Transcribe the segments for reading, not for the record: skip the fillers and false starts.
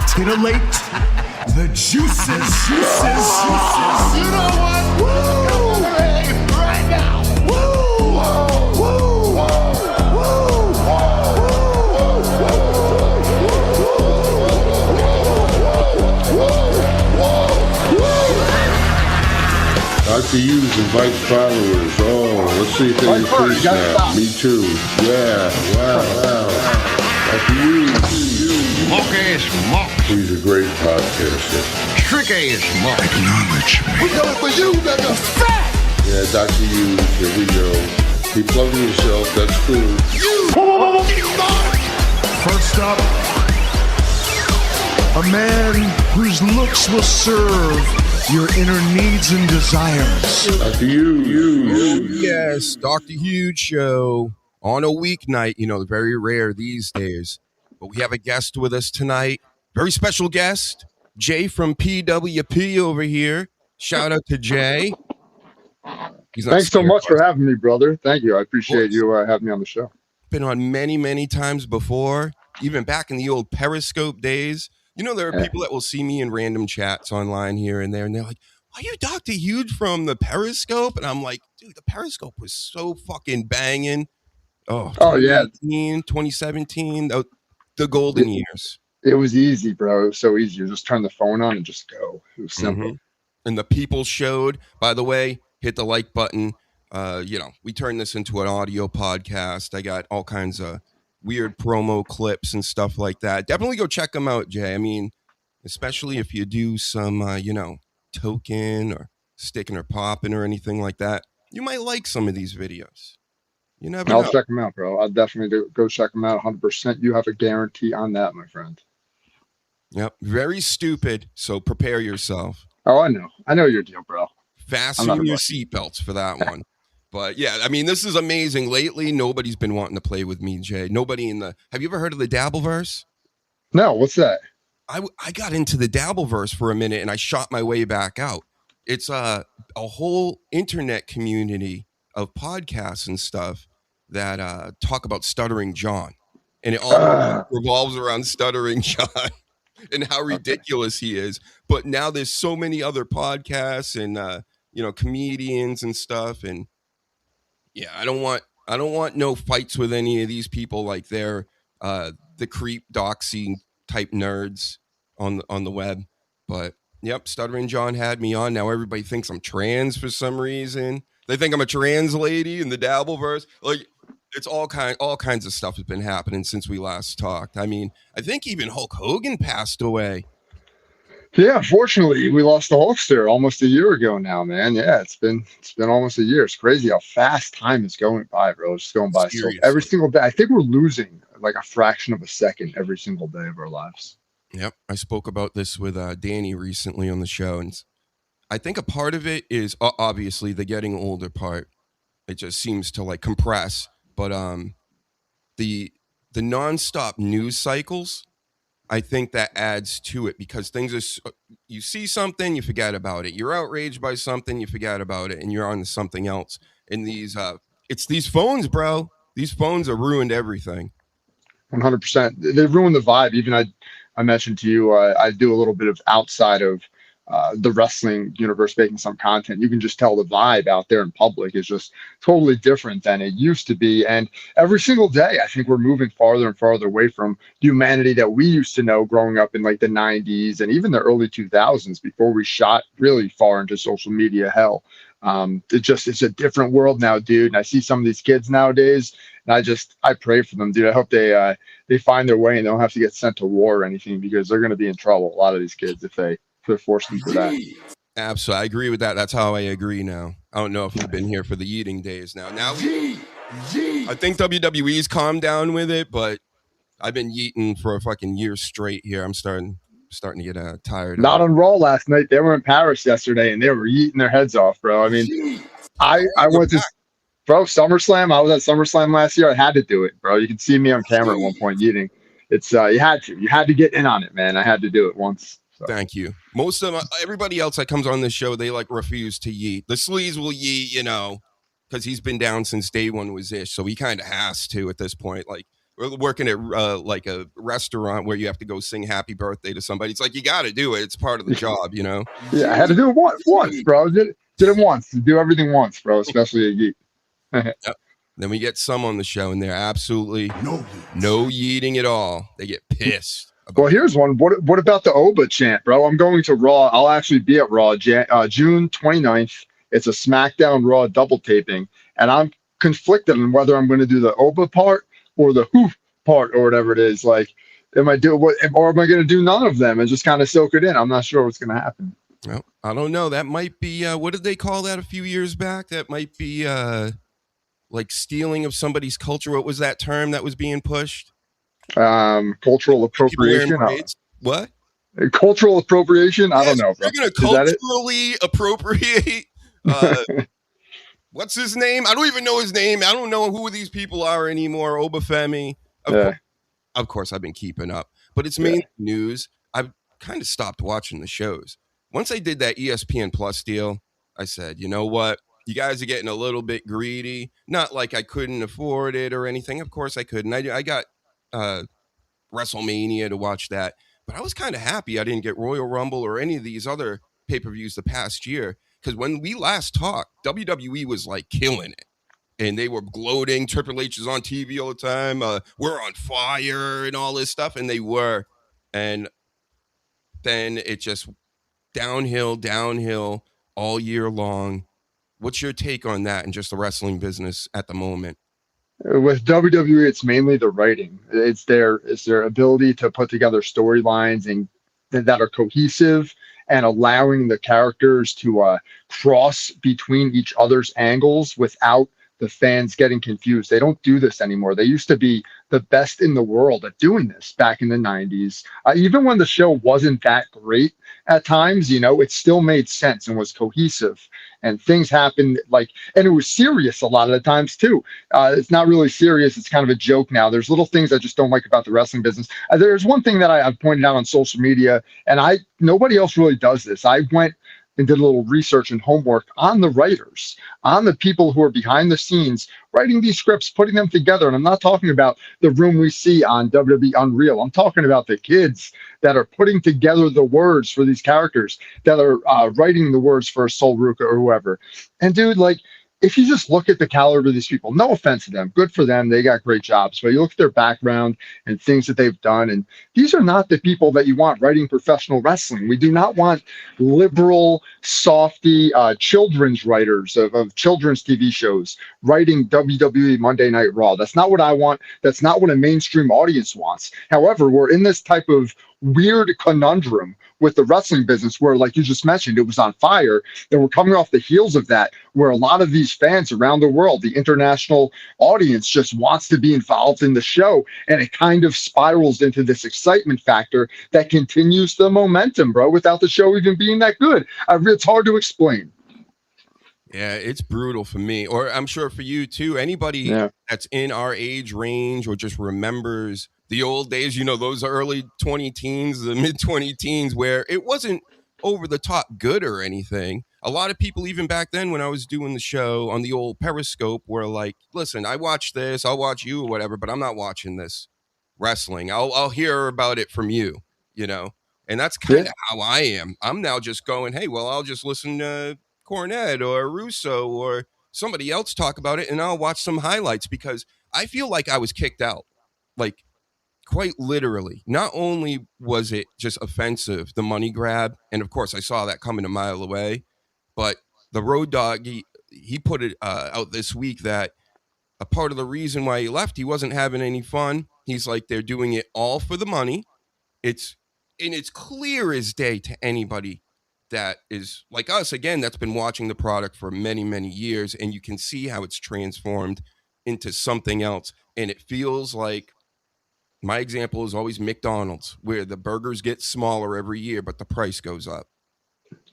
titillate the juices. You know what? Woo! Right now. Woo! Woo! Dr. Hughes invites followers. Oh, let's see if they increase now. Me too. Yeah. Wow. Dr. Hughes. Monkey smoke. He's a great podcaster. Tricky smoke. Acknowledge me. We coming for you, nigga. Fat. Yeah, Dr. Hughes, here we go. Keep plugging yourself, that's cool. First up, a man whose looks will serve your inner needs and desires. Dr. Hughes. Yes, Dr. Huge Show on a weeknight. You know, very rare these days. But we have a guest with us tonight. Very special guest, Jay from PWP over here. Shout out to Jay. Thanks so much for having me, brother. Thank you. I appreciate you having me on the show. Been on many times before, even back in the old Periscope days. You know, there are people that will see me in random chats online here and there, and they're like, are you Dr. Huge from the Periscope? And I'm like, dude, the Periscope was so fucking banging. Oh yeah. 2017, the golden years. It was easy, bro. It was so easy. You just turn the phone on and just go. It was simple. And the people showed, by the way, hit the like button. We turned this into an audio podcast. I got all kinds of weird promo clips and stuff like that. Definitely go check them out, Jay. I mean, especially if you do some, token or sticking or popping or anything like that, you might like some of these videos. You never know. I'll check them out, bro. I'll definitely go check them out 100%. You have a guarantee on that, my friend. Yep. Very stupid. So prepare yourself. Oh, I know. I know your deal, bro. Fasten your seatbelts for that one. But yeah, I mean, this is amazing. Lately, nobody's been wanting to play with me, Jay. Nobody have you ever heard of the Dabbleverse? No, what's that? I got into the Dabbleverse for a minute and I shot my way back out. It's a whole internet community of podcasts and stuff that talk about Stuttering John. And it all revolves around Stuttering John and how ridiculous he is. But now there's so many other podcasts and, comedians and stuff. And yeah, I don't want no fights with any of these people like they're the creep doxing type nerds on the web. But yep, Stuttering John had me on. Now everybody thinks I'm trans for some reason. They think I'm a trans lady in the Dabbleverse. Like, it's all kinds of stuff has been happening since we last talked. I mean, I think even Hulk Hogan passed away. Yeah, fortunately, we lost the Hulkster almost a year ago now, man. Yeah, it's been almost a year. It's crazy how fast time is going by, bro. It's just going by so every single day. I think we're losing like a fraction of a second every single day of our lives. Yep, I spoke about this with Danny recently on the show, and I think a part of it is obviously the getting older part. It just seems to like compress, but the nonstop news cycles, I think that adds to it because things are, you see something, you forget about it. You're outraged by something, you forget about it, and you're on to something else. And it's these phones, bro. These phones have ruined everything. 100%. They ruined the vibe. Even I mentioned to you, I do a little bit of outside of the wrestling universe, making some content. You can just tell the vibe out there in public is just totally different than it used to be. And every single day, I think we're moving farther and farther away from humanity that we used to know growing up in like the 90s and even the early 2000s before we shot really far into social media hell. It's a different world now, dude. And I see some of these kids nowadays, and I pray for them, dude. I hope they find their way and they don't have to get sent to war or anything because they're going to be in trouble. A lot of these kids if they're forced into that. Absolutely. I agree with that. That's how I agree now. I don't know if you've been here for the eating days now. I think WWE's calmed down with it, but I've been yeeting for a fucking year straight here. I'm starting to get tired. Not on Raw last night. They were in Paris yesterday and they were yeeting their heads off, bro. I mean, I went to SummerSlam. I was at SummerSlam last year. I had to do it, bro. You can see me on camera at one point yeeting. It's you had to get in on it, man. I had to do it once. So. Thank you. Most of everybody else that comes on this show, they like refuse to yeet. The sleaze will yeet, because he's been down since day one was ish. So he kind of has to at this point. Like or working at like a restaurant where you have to go sing happy birthday to somebody. It's like, you got to do it. It's part of the job, you know? Yeah, I had to do it once, bro. Did it once. Do everything once, bro. Especially a geek. Yep. Then we get some on the show, and they're absolutely no yeeting at all. They get pissed. Well, here's one. What about the Oba chant, bro? I'm going to Raw. I'll actually be at Raw June 29th. It's a SmackDown Raw double taping, and I'm conflicted on whether I'm going to do the Oba part or the hoof part or whatever it is. Like, am I going to do none of them and just kind of soak it in? I'm not sure what's going to happen. Well, I don't know. That might be what did they call that a few years back? That might be like stealing of somebody's culture. What was that term that was being pushed? Cultural appropriation. What? Cultural appropriation? I don't know, bro. You're going to culturally appropriate. What's his name? I don't even know his name. I don't know who these people are anymore. Obafemi. Of course, I've been keeping up, but it's mainly news. I've kind of stopped watching the shows. Once I did that ESPN Plus deal, I said, you know what? You guys are getting a little bit greedy. Not like I couldn't afford it or anything. Of course I couldn't. I got WrestleMania to watch that, but I was kind of happy I didn't get Royal Rumble or any of these other pay-per-views the past year, because when we last talked, WWE was like killing it, and they were gloating. Triple H is on TV all the time. We're on fire and all this stuff, and they were. And then it just downhill all year long. What's your take on that and just the wrestling business at the moment? With WWE, it's mainly the writing. It's their ability to put together storylines and that are cohesive and allowing the characters to cross between each other's angles without the fans getting confused. They don't do this anymore. They used to be the best in the world at doing this back in the 90s. Even when the show wasn't that great at times, it still made sense and was cohesive. And things happened and it was serious a lot of the times too. It's not really serious. It's kind of a joke now. There's little things I just don't like about the wrestling business. There's one thing that I've pointed out on social media, and nobody else really does this. I went and did a little research and homework on the writers, on the people who are behind the scenes writing these scripts, putting them together. And I'm not talking about the room we see on WWE Unreal. I'm talking about the kids that are putting together the words for these characters, that are writing the words for Sol Ruca or whoever. And dude, if you just look at the caliber of these people, no offense to them, good for them, they got great jobs, but you look at their background and things that they've done, and these are not the people that you want writing professional wrestling. We do not want liberal, softy children's writers of children's TV shows writing WWE Monday Night Raw. That's not what I want. That's not what a mainstream audience wants. However, we're in this type of weird conundrum with the wrestling business where, like you just mentioned, it was on fire, and we're coming off the heels of that, where a lot of these fans around the world, the international audience, just wants to be involved in the show, and it kind of spirals into this excitement factor that continues the momentum, bro, without the show even being that good. It's hard to explain. Yeah, it's brutal for me, or I'm sure for you too. Anybody that's in our age range or just remembers the old days, those early 20 teens, the mid 20 teens, where it wasn't over the top good or anything. A lot of people, even back then when I was doing the show on the old Periscope, were like, listen, I watch this, I'll watch you or whatever, but I'm not watching this wrestling. I'll hear about it from you, and that's kind of how I am. I'm now just going, hey, well, I'll just listen to Cornette or Russo or somebody else talk about it, and I'll watch some highlights, because I feel like I was kicked out. Like, quite literally. Not only was it just offensive, the money grab, and of course I saw that coming a mile away, but the Road Dogg, he put it out this week that a part of the reason why he left, he wasn't having any fun. He's like, they're doing it all for the money. It's clear as day to anybody that is like us, again, that's been watching the product for many, many years, and you can see how it's transformed into something else. And it feels like, my example is always McDonald's, where the burgers get smaller every year, but the price goes up.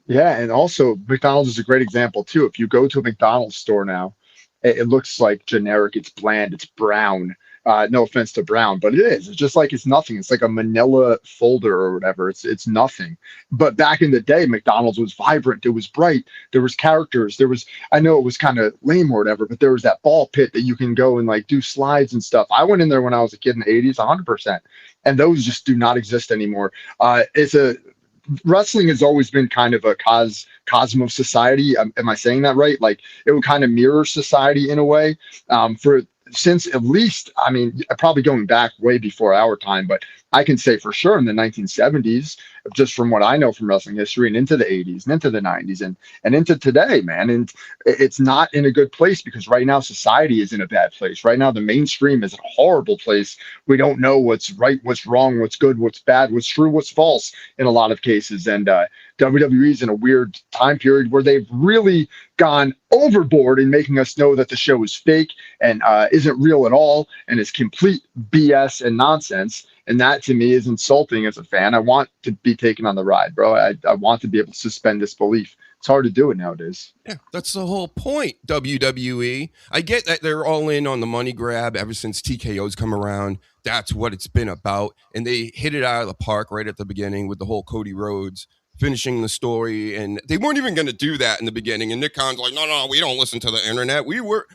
Yeah, and also McDonald's is a great example too. If you go to a McDonald's store now, it looks like generic. It's bland. It's brown. No offense to Brown, but it is. It's just like it's nothing. It's like a manila folder or whatever. It's nothing. But back in the day, McDonald's was vibrant. It was bright. There was characters. There was, I know it was kind of lame or whatever, but there was that ball pit that you can go and like do slides and stuff. I went in there when I was a kid in the 80s, 100%. And those just do not exist anymore. It's a Wrestling has always been kind of a cosmos society. Am I saying that right? Like it would kind of mirror society in a way. For since at least, I mean, probably going back way before our time, but I can say for sure in the 1970s, just from what I know from wrestling history, and into the 80s and into the 90s and into today, man. And it's not in a good place because right now society is in a bad place. Right now, the mainstream is in a horrible place. We don't know what's right, what's wrong, what's good, what's bad, what's true, what's false in a lot of cases. And WWE is in a weird time period where they've really gone overboard in making us know that the show is fake and isn't real at all and is complete BS and nonsense. And that to me is insulting as a fan. I want to be taken on the ride, bro. I want to be able to suspend disbelief. It's hard to do it nowadays. Yeah, that's the whole point, WWE. I get that they're all in on the money grab ever since TKO's come around. That's what it's been about. And they hit it out of the park right at the beginning with the whole Cody Rhodes finishing the story. And they weren't even going to do that in the beginning. And Nick Khan's like, no, we don't listen to the internet. We were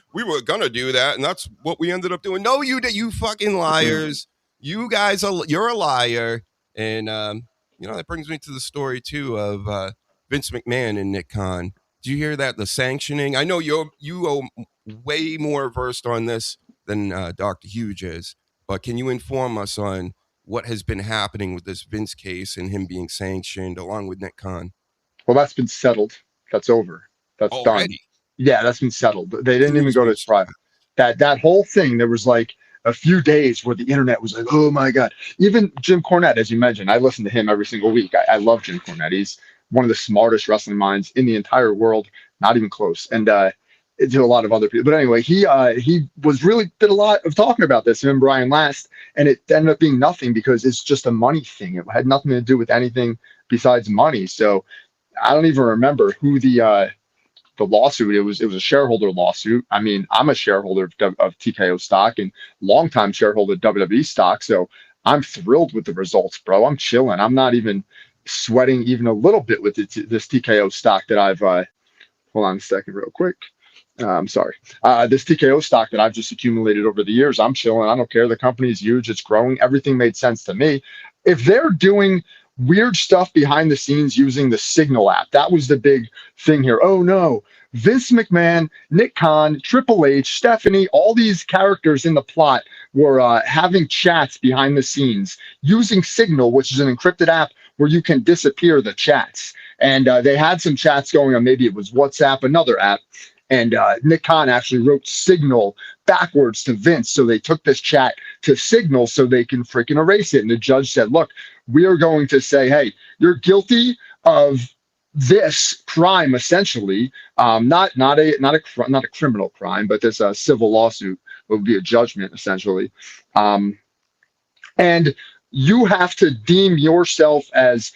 going to do that. And that's what we ended up doing. No, you fucking liars. You guys, you're a liar. And, that brings me to the story, too, of Vince McMahon and Nick Khan. Do you hear that? The sanctioning? I know you are way more versed on this than Dr. Huge is, but can you inform us on what has been happening with this Vince case and him being sanctioned along with Nick Khan? Well, that's been settled. That's over. That's already done. Yeah, that's been settled. They didn't even go to trial. That whole thing, there was like a few days where the internet was like, oh my God. Even Jim Cornette, as you mentioned, I listen to him every single week. I love Jim Cornette. He's one of the smartest wrestling minds in the entire world, not even close. And to a lot of other people. But anyway, he was really did a lot of talking about this, him and Brian Last, and it ended up being nothing because it's just a money thing. It had nothing to do with anything besides money. So I don't even remember who the lawsuit. It was a shareholder lawsuit. I mean, I'm a shareholder of TKO stock and longtime shareholder of WWE stock. So I'm thrilled with the results, bro. I'm chilling. I'm not even sweating even a little bit with this TKO stock that I've hold on a second real quick. I'm sorry. This TKO stock that I've just accumulated over the years, I'm chilling. I don't care. The company's huge. It's growing. Everything made sense to me. If they're doing weird stuff behind the scenes using the Signal app, that was the big thing here. Oh no, Vince McMahon, Nick Khan, Triple H, Stephanie, all these characters in the plot were having chats behind the scenes using Signal, which is an encrypted app where you can disappear the chats. And they had some chats going on. Maybe it was WhatsApp, another app. And Nick Khan actually wrote Signal backwards to Vince. So they took this chat to Signal so they can freaking erase it. And the judge said, look, we are going to say, hey, you're guilty of this crime, essentially, not a criminal crime, but this civil lawsuit would be a judgment, essentially. And you have to deem yourself as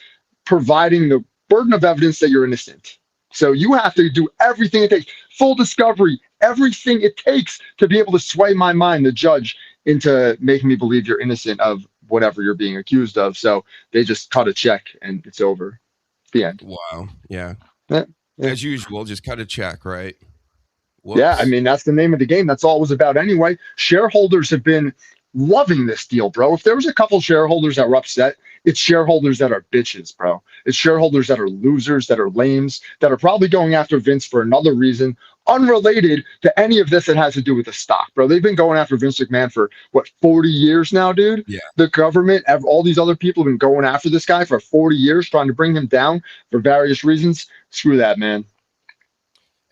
providing the burden of evidence that you're innocent. So you have to do everything it takes, full discovery, everything it takes to be able to sway my mind, the judge, into making me believe you're innocent of whatever you're being accused of. So they just cut a check and it's over. The end. Wow. Yeah. Yeah. As usual, just cut a check, right? Whoops. Yeah, I mean, that's the name of the game. That's all it was about anyway. Shareholders have been loving this deal, bro. If there was a couple shareholders that were upset, it's shareholders that are bitches, bro. It's shareholders that are losers, that are lames, that are probably going after Vince for another reason, unrelated to any of this that has to do with the stock, bro. They've been going after Vince McMahon for, 40 years now, dude? Yeah. The government, all these other people have been going after this guy for 40 years, trying to bring him down for various reasons. Screw that, man.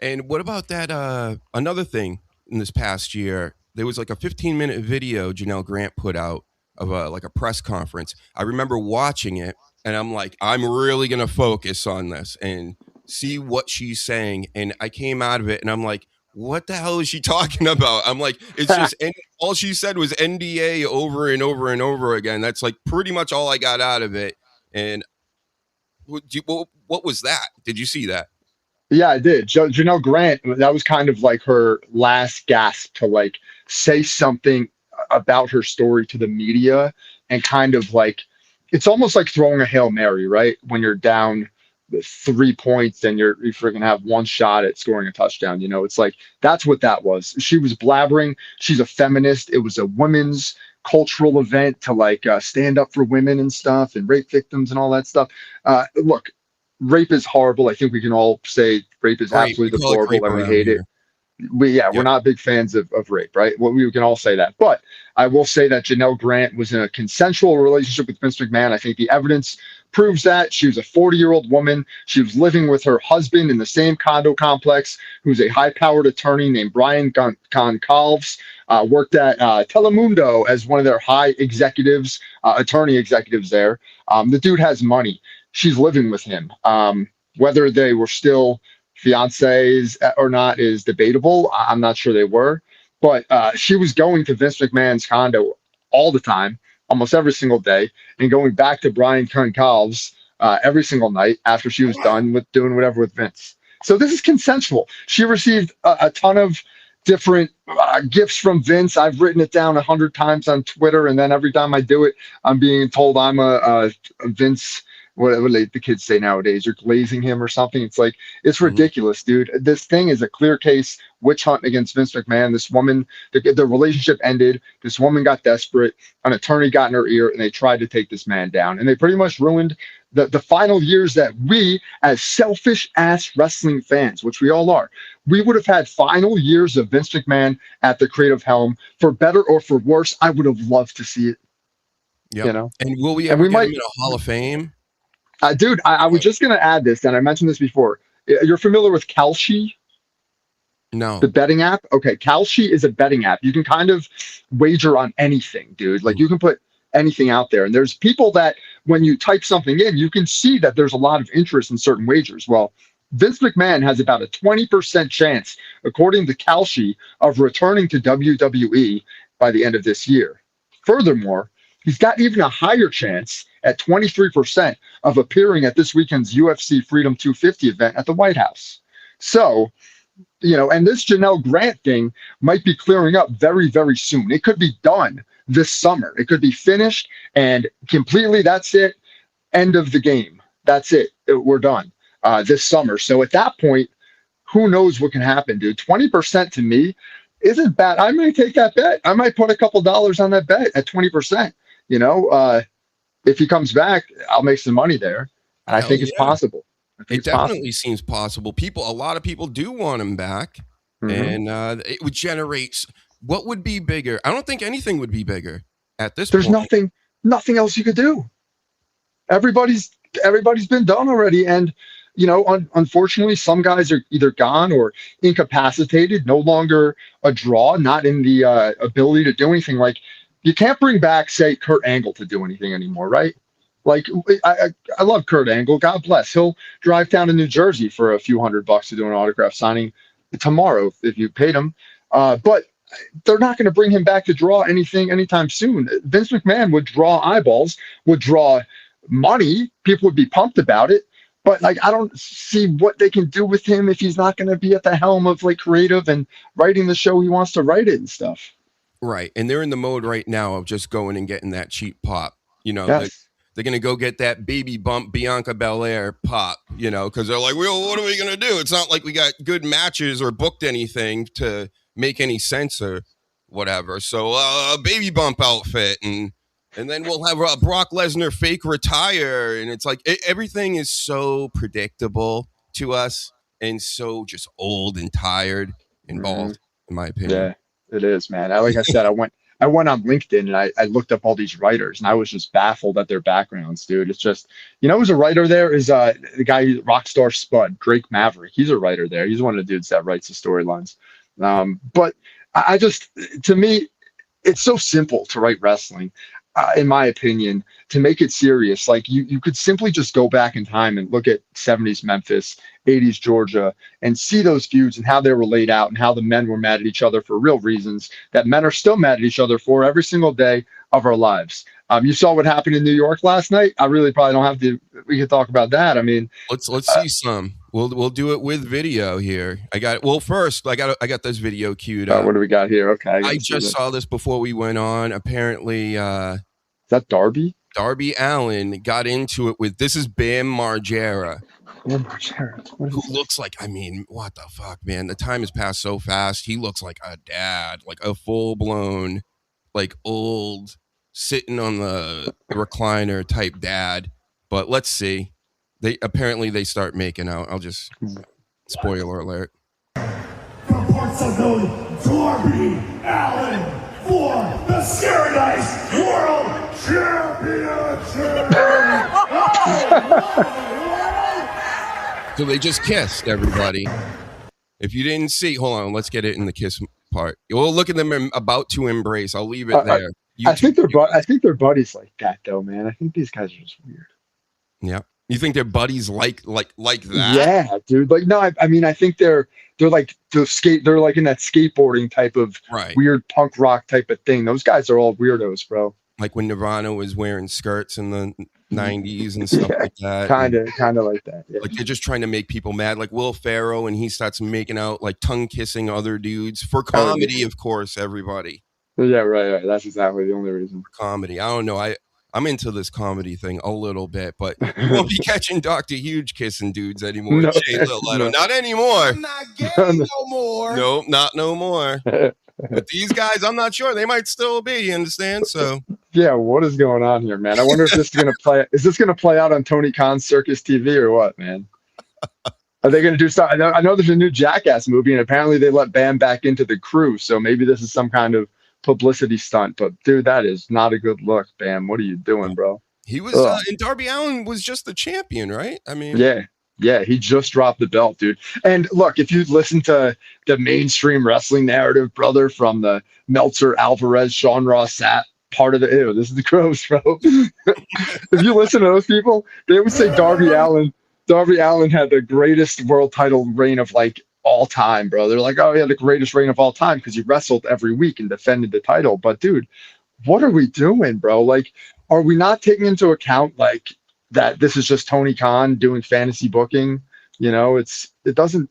And what about that, another thing in this past year, there was like a 15-minute video Janelle Grant put out of a press conference. I remember watching it and I'm like, I'm really going to focus on this and see what she's saying. And I came out of it and I'm like, what the hell is she talking about? I'm like, it's just, all she said was NDA over and over and over again. That's like pretty much all I got out of it. And what was that? Did you see that? Yeah, I did. Janelle Grant, that was kind of like her last gasp to like say something about her story to the media and kind of like, it's almost like throwing a Hail Mary, right? When you're down 3 points and you freaking have one shot at scoring a touchdown. It's like that's what that was. She was blabbering. She's a feminist. It was a women's cultural event to like stand up for women and stuff and rape victims and all that stuff. Look, rape is horrible. I think we can all say rape is Right. absolutely We call it deplorable rape and we around hate it. here. We're Yep. not big fans of rape, right? Well, we can all say that. But I will say that Janelle Grant was in a consensual relationship with Vince McMahon. I think the evidence proves that. She was a 40-year-old woman. She was living with her husband in the same condo complex, who's a high-powered attorney named Brian Goncalves, worked at Telemundo as one of their high executives, attorney executives there. The dude has money. She's living with him. Whether they were still fiancés or not is debatable. I'm not sure they were, but she was going to Vince McMahon's condo all the time, almost every single day, and going back to Brian Goncalves every single night after she was done with doing whatever with Vince. So this is consensual. She received a ton of different gifts from Vince. I've written it down 100 times on Twitter, and then every time I do it, I'm being told I'm a Vince. What the kids say nowadays, you're glazing him or something. It's like, it's ridiculous, dude. This thing is a clear case witch hunt against Vince McMahon. This woman, the relationship ended. This woman got desperate. An attorney got in her ear, and they tried to take this man down. And they pretty much ruined the final years that we, as selfish ass wrestling fans, which we all are, we would have had final years of Vince McMahon at the creative helm. For better or for worse, I would have loved to see it. Yep. You know? And will we And ever we get might- him in a Hall of Fame? Dude, I was just going to add this, and I mentioned this before. You're familiar with Kalshi, No. the betting app? Okay, Kalshi is a betting app. You can kind of wager on anything, dude. Like, you can put anything out there. And there's people that, when you type something in, you can see that there's a lot of interest in certain wagers. Well, Vince McMahon has about a 20% chance, according to Kalshi, of returning to WWE by the end of this year. Furthermore, he's got even a higher chance at 23% of appearing at this weekend's UFC Freedom 250 event at the White House. So, and this Janelle Grant thing might be clearing up very, very soon. It could be done this summer. It could be finished and completely, that's it, end of the game. That's it. We're done this summer. So at that point, who knows what can happen, dude? 20% to me isn't bad. I might take that bet. I might put a couple dollars on that bet at 20%. If he comes back, I'll make some money there. And I Hell think it's yeah. possible. It definitely seems possible. A lot of people do want him back, and it would generate. What would be bigger? I don't think anything would be bigger at this There's point. nothing else you could do. Everybody's been done already, and unfortunately, some guys are either gone or incapacitated, no longer a draw, not in the ability to do anything. Like, you can't bring back, say, Kurt Angle to do anything anymore, right? Like, I love Kurt Angle. God bless. He'll drive down to New Jersey for a few $100 to do an autograph signing tomorrow if you paid him. But they're not going to bring him back to draw anything anytime soon. Vince McMahon would draw eyeballs, would draw money. People would be pumped about it. But like, I don't see what they can do with him if he's not going to be at the helm of like creative and writing the show he wants to write it and stuff. Right, and they're in the mode right now of just going and getting that cheap pop. Yes. They're going to go get that baby bump Bianca Belair pop, because they're like, well, what are we going to do? It's not like we got good matches or booked anything to make any sense or whatever. So a baby bump outfit, and then we'll have a Brock Lesnar fake retire. And it's like everything is so predictable to us and so just old and tired and bald, in my opinion. Yeah, it is, man. Like I said, I went on LinkedIn and I looked up all these writers, and I was just baffled at their backgrounds, dude. It's just, who's a writer there is the guy, Rockstar Spud, Drake Maverick. He's a writer there. He's one of the dudes that writes the storylines. But I just, to me, it's so simple to write wrestling, in my opinion, to make it serious. Like, you could simply just go back in time and look at 70s Memphis, 80s Georgia, and see those feuds and how they were laid out and how the men were mad at each other for real reasons that men are still mad at each other for every single day of our lives. You saw what happened in New York last night. I really probably don't have to. We could talk about that. I mean, let's see some. We'll do it with video here. I got this video queued up. What do we got here? Okay, I just saw this before we went on. Apparently, is that Darby? Darby Allin got into it with, this is Bam Margera. Bam Margera. Who looks like, I mean, what the fuck, man? The time has passed so fast. He looks like a dad, like a full-blown, like old, sitting on the recliner type dad. But let's see. They start making out. I'll just, spoiler alert. From parts unknown, Darby Allin for the Paradise World Championship. So they just kissed, everybody. If you didn't see, hold on, let's get it in the kiss part. We'll look at them about to embrace. I'll leave it there. I think they're buddies like that, though, man. I think these guys are just weird. Yeah. You think they're buddies like that? Yeah, dude. Like, no, I mean, I think they're like they're like in that skateboarding type of weird punk rock type of thing. Those guys are all weirdos, bro. Like when Nirvana was wearing skirts in the 90s and stuff like that. Kind of like that. Yeah. Like they're just trying to make people mad. Like Will Ferrell, and he starts making out, like tongue kissing other dudes for comedy, of course, everybody. Yeah, right. That's exactly the only reason. For comedy. I don't know. I'm into this comedy thing a little bit, but you won't be catching Dr. Huge kissing dudes anymore. Not anymore. I'm not gay no more. Nope, not no more. But these guys, I'm not sure. They might still be, you understand? So yeah, what is going on here, man? I wonder if this is gonna play. Is this gonna play out on Tony Khan's Circus TV or what, man? Are they gonna do something? I know there's a new Jackass movie, and apparently they let Bam back into the crew. So maybe this is some kind of publicity stunt. But dude, that is not a good look, Bam. What are you doing, bro? He was, and Darby Allin was just the champion, right? I mean, yeah, he just dropped the belt, dude. And look, if you listen to the mainstream wrestling narrative, brother, from the Meltzer, Alvarez, Sean Ross Sapp part of the, this is the gross, bro. If you listen to those people, they would say Darby Allin had the greatest world title reign of like all time, bro. They're like, oh yeah, the greatest reign of all time because he wrestled every week and defended the title. But dude, what are we doing, bro? Like, are we not taking into account like that this is just Tony Khan doing fantasy booking? You know, it doesn't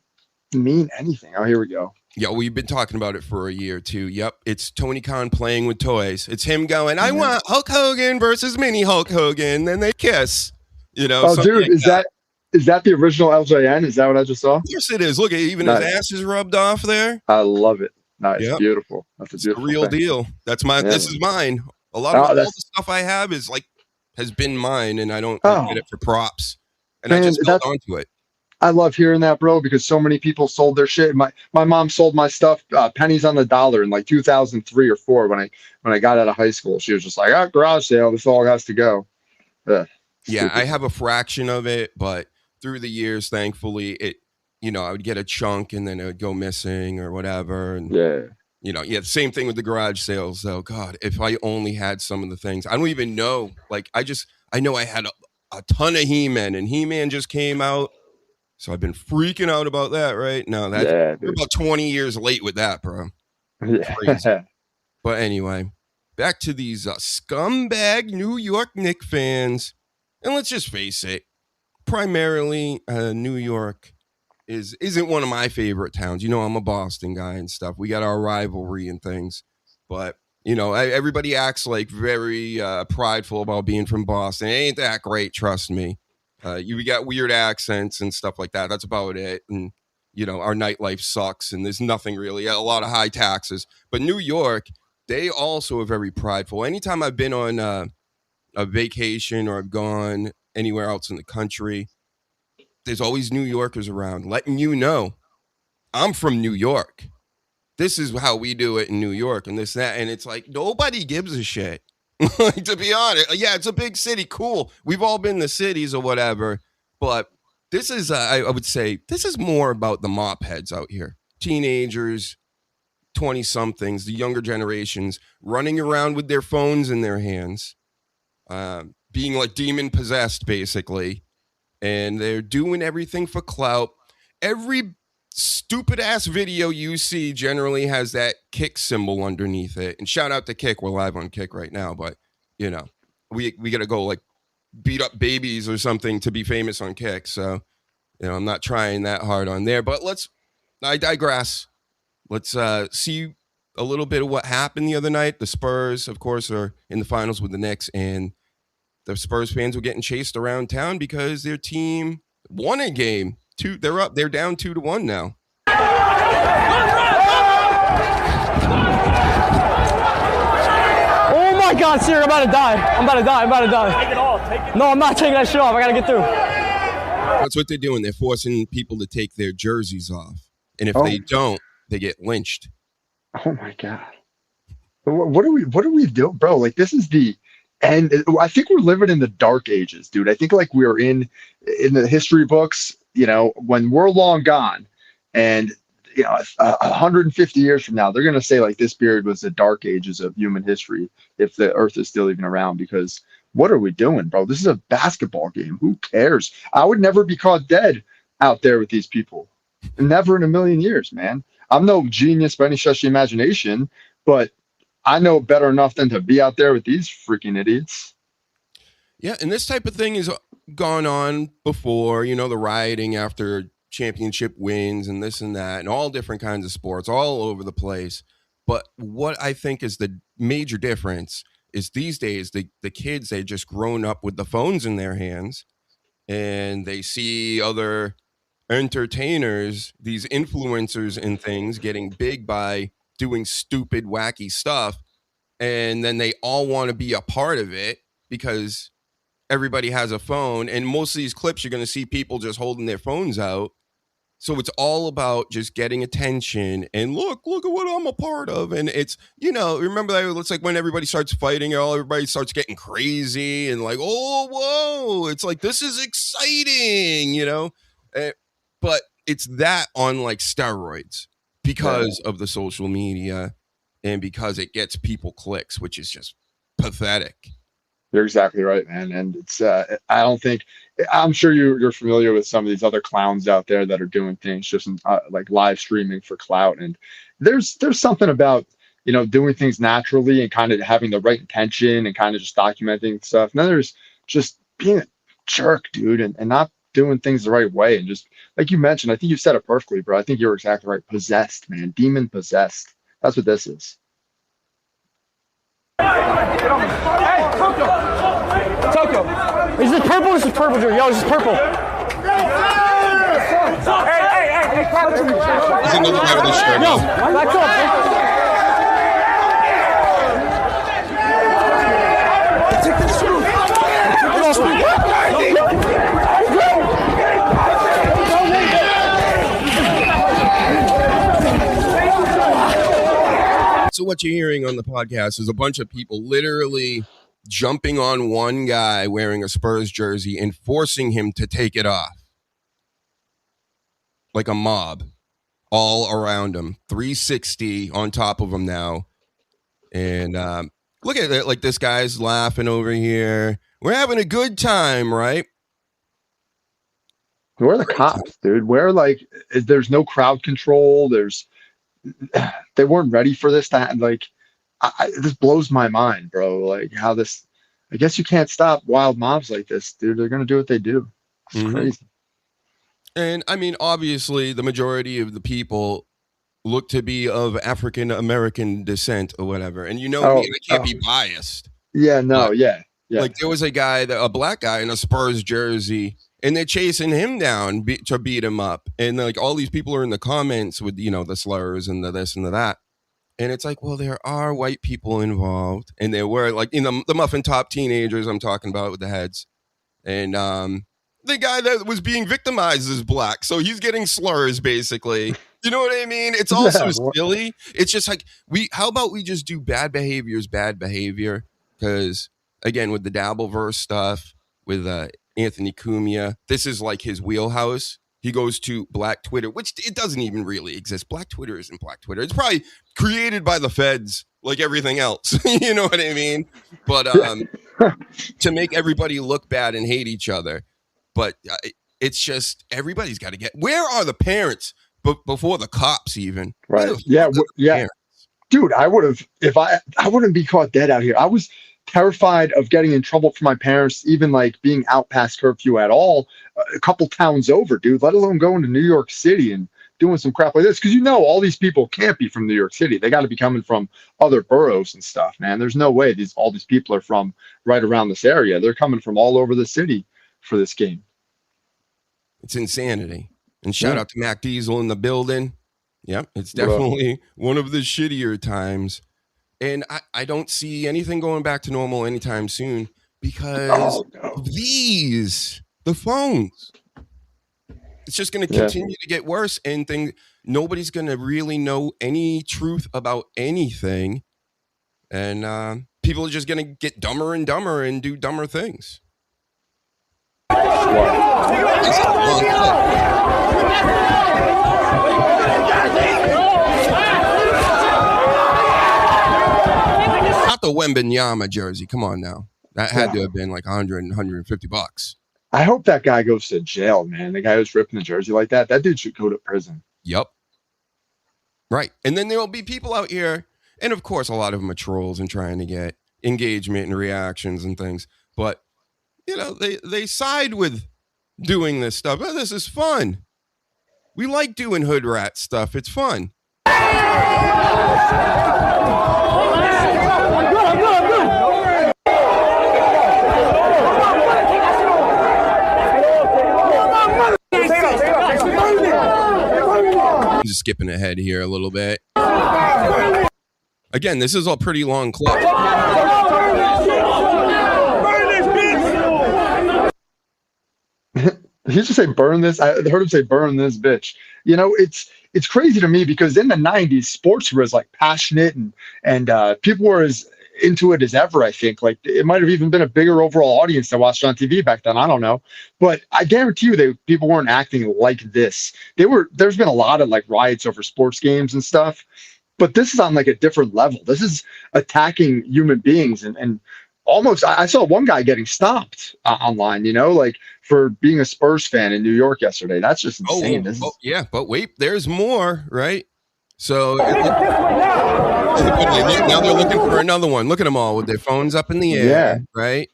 mean anything. Oh, here we go. Yeah, we've been talking about it for a year too. Yep, it's Tony Khan playing with toys. It's him going, I want Hulk Hogan versus mini Hulk Hogan. Then they kiss. You know. Oh, dude, like is that the original LJN? Is that what I just saw? Yes, it is. Look, even his ass is rubbed off there. I love it. Nice, beautiful. That's a beautiful real deal. That's my. Yeah. This is mine. A lot of all the stuff I have is like has been mine, and I don't get it for props. And I just held onto it. I love hearing that, bro, because so many people sold their shit. My mom sold my stuff pennies on the dollar in like 2003 or 4 when I got out of high school. She was just like, oh, garage sale. This all has to go. Yeah, I have a fraction of it, but through the years, thankfully, I would get a chunk and then it would go missing or whatever. And the same thing with the garage sales, though. God, if I only had some of the things. I don't even know. Like, I know I had a ton of He-Man, and He-Man just came out. So I've been freaking out about that right now. We're about 20 years late with that, bro. Yeah. Crazy. But anyway, back to these scumbag New York Knicks fans. And let's just face it, primarily New York isn't one of my favorite towns. You know, I'm a Boston guy and stuff. We got our rivalry and things. But, everybody acts like very prideful about being from Boston. It ain't that great, trust me. We got weird accents and stuff like that. That's about it. And, our nightlife sucks and there's nothing really, a lot of high taxes. But New York, they also are very prideful. Anytime I've been on a vacation or I've gone anywhere else in the country, there's always New Yorkers around letting you know I'm from New York. This is how we do it in New York and this, that. And it's like, nobody gives a shit. To be honest, yeah, it's a big city. Cool. We've all been to cities or whatever, but this is, I would say, this is more about the mop heads out here. Teenagers, 20-somethings, the younger generations, running around with their phones in their hands, being like demon-possessed, basically, and they're doing everything for clout. Every stupid-ass video you see generally has that Kick symbol underneath it. And shout out to Kick. We're live on Kick right now, but, we got to go, like, beat up babies or something to be famous on Kick. So I'm not trying that hard on there, but I digress. Let's see a little bit of what happened the other night. The Spurs, of course, are in the finals with the Knicks, and the Spurs fans were getting chased around town because their team won a game. They're down 2-1 now. Oh my God, Siri, I'm about to die. Take it off. No, I'm not taking that shit off. I gotta get through. That's what they're doing. They're forcing people to take their jerseys off. And if they don't, they get lynched. Oh my God. What are we doing, bro? Like, this is the end. I think we're living in the dark ages, dude. I think like we're in the history books, when we're long gone, and 150 years from now, they're going to say like this period was the dark ages of human history, if the earth is still even around, because what are we doing, bro? This is a basketball game. Who cares? I would never be caught dead out there with these people. Never in a million years, man. I'm no genius by any stretch of the imagination, but I know better enough than to be out there with these freaking idiots. Yeah, and this type of thing has gone on before, the rioting after championship wins and this and that, and all different kinds of sports all over the place. But what I think is the major difference is these days, the kids, they just grown up with the phones in their hands, and they see other entertainers, these influencers and things, getting big by doing stupid, wacky stuff. And then they all want to be a part of it because everybody has a phone. And most of these clips, you're going to see people just holding their phones out. So it's all about just getting attention and look at what I'm a part of. And it's, remember that it's like when everybody starts fighting, everybody starts getting crazy and like, oh, whoa, it's like, this is exciting, but it's that on like steroids because of the social media and because it gets people clicks, which is just pathetic. You're exactly right, man. And it's, I'm sure you're familiar with some of these other clowns out there that are doing things just like live streaming for clout. And there's something about, doing things naturally and kind of having the right intention and kind of just documenting stuff. And then there's just being a jerk, dude, and not doing things the right way. And just like you mentioned, I think you said it perfectly, bro. I think you're exactly right. Possessed, man. Demon possessed. That's what this is. Tokyo. Is this purple? This is purple, dude. Yo, this is purple. Hey. There's another guy with a shirt. Yo, back up. Take this screw. So what you're hearing on the podcast is a bunch of people literally jumping on one guy wearing a Spurs jersey and forcing him to take it off. Like a mob all around him. 360 on top of him now. And look at it, like this guy's laughing over here. We're having a good time, right? Where are the cops, dude? There's no crowd control. They weren't ready for this. This blows my mind, bro. Like how this, I guess you can't stop wild mobs like this, dude. They're going to do what they do. It's crazy. And I mean, obviously the majority of the people look to be of African American descent or whatever. And me, I can't be biased. Yeah, no, yeah. Like there was a black guy in a Spurs jersey, and they're chasing him down to beat him up. And like all these people are in the comments with, the slurs and the this and the that. And it's like, well, there are white people involved. And there were like, the muffin top teenagers I'm talking about with the heads. And the guy that was being victimized is black. So he's getting slurs, basically. You know what I mean? It's also silly. It's just like, how about we just do bad behavior is bad behavior? Because, again, with the Dabbleverse stuff, with Anthony Cumia, this is like his wheelhouse. He goes to Black Twitter, which it doesn't even really exist. Black Twitter isn't Black Twitter. It's probably created by the feds, like everything else. You know what I mean? But to make everybody look bad and hate each other. But it's just, everybody's got to get, where are the parents before the cops even? Right. Yeah. Dude, I would have, I wouldn't be caught dead out here. terrified of getting in trouble for my parents, even like being out past curfew at all, a couple towns over, dude, let alone going to New York City and doing some crap like this. Because all these people can't be from New York City. They got to be coming from other boroughs and stuff, man. There's no way all these people are from right around this area. They're coming from all over the city for this game. It's insanity. And shout out to Mac Diesel in the building. Yep, it's definitely one of the shittier times. And I don't see anything going back to normal anytime soon because the phones. It's just going to continue to get worse, and nobody's going to really know any truth about anything. And people are just going to get dumber and dumber and do dumber things. Not the Wembanyama jersey. Come on now. That had to have been like $100, $150. I hope that guy goes to jail, man. The guy who's ripping the jersey like that dude should go to prison. Yep. Right. And then there'll be people out here, and of course, a lot of them are trolls and trying to get engagement and reactions and things. But, they side with doing this stuff. Oh, this is fun. We like doing hood rat stuff. It's fun. I'm just skipping ahead here a little bit. Again, this is a pretty long clip. He just say burn this. I heard him say burn this bitch. It's crazy to me because in the 90s, sports was like passionate and people were as into it as ever. I think like it might have even been a bigger overall audience that watched on TV back then. I don't know, but I guarantee you people weren't acting like this. There's been a lot of like riots over sports games and stuff, but this is on like a different level. This is attacking human beings and almost I saw one guy getting stopped online, like for being a Spurs fan in New York yesterday. That's just insane. Yeah, but wait, there's more, right? So now they're looking for another one. Look at them all with their phones up in the air, right?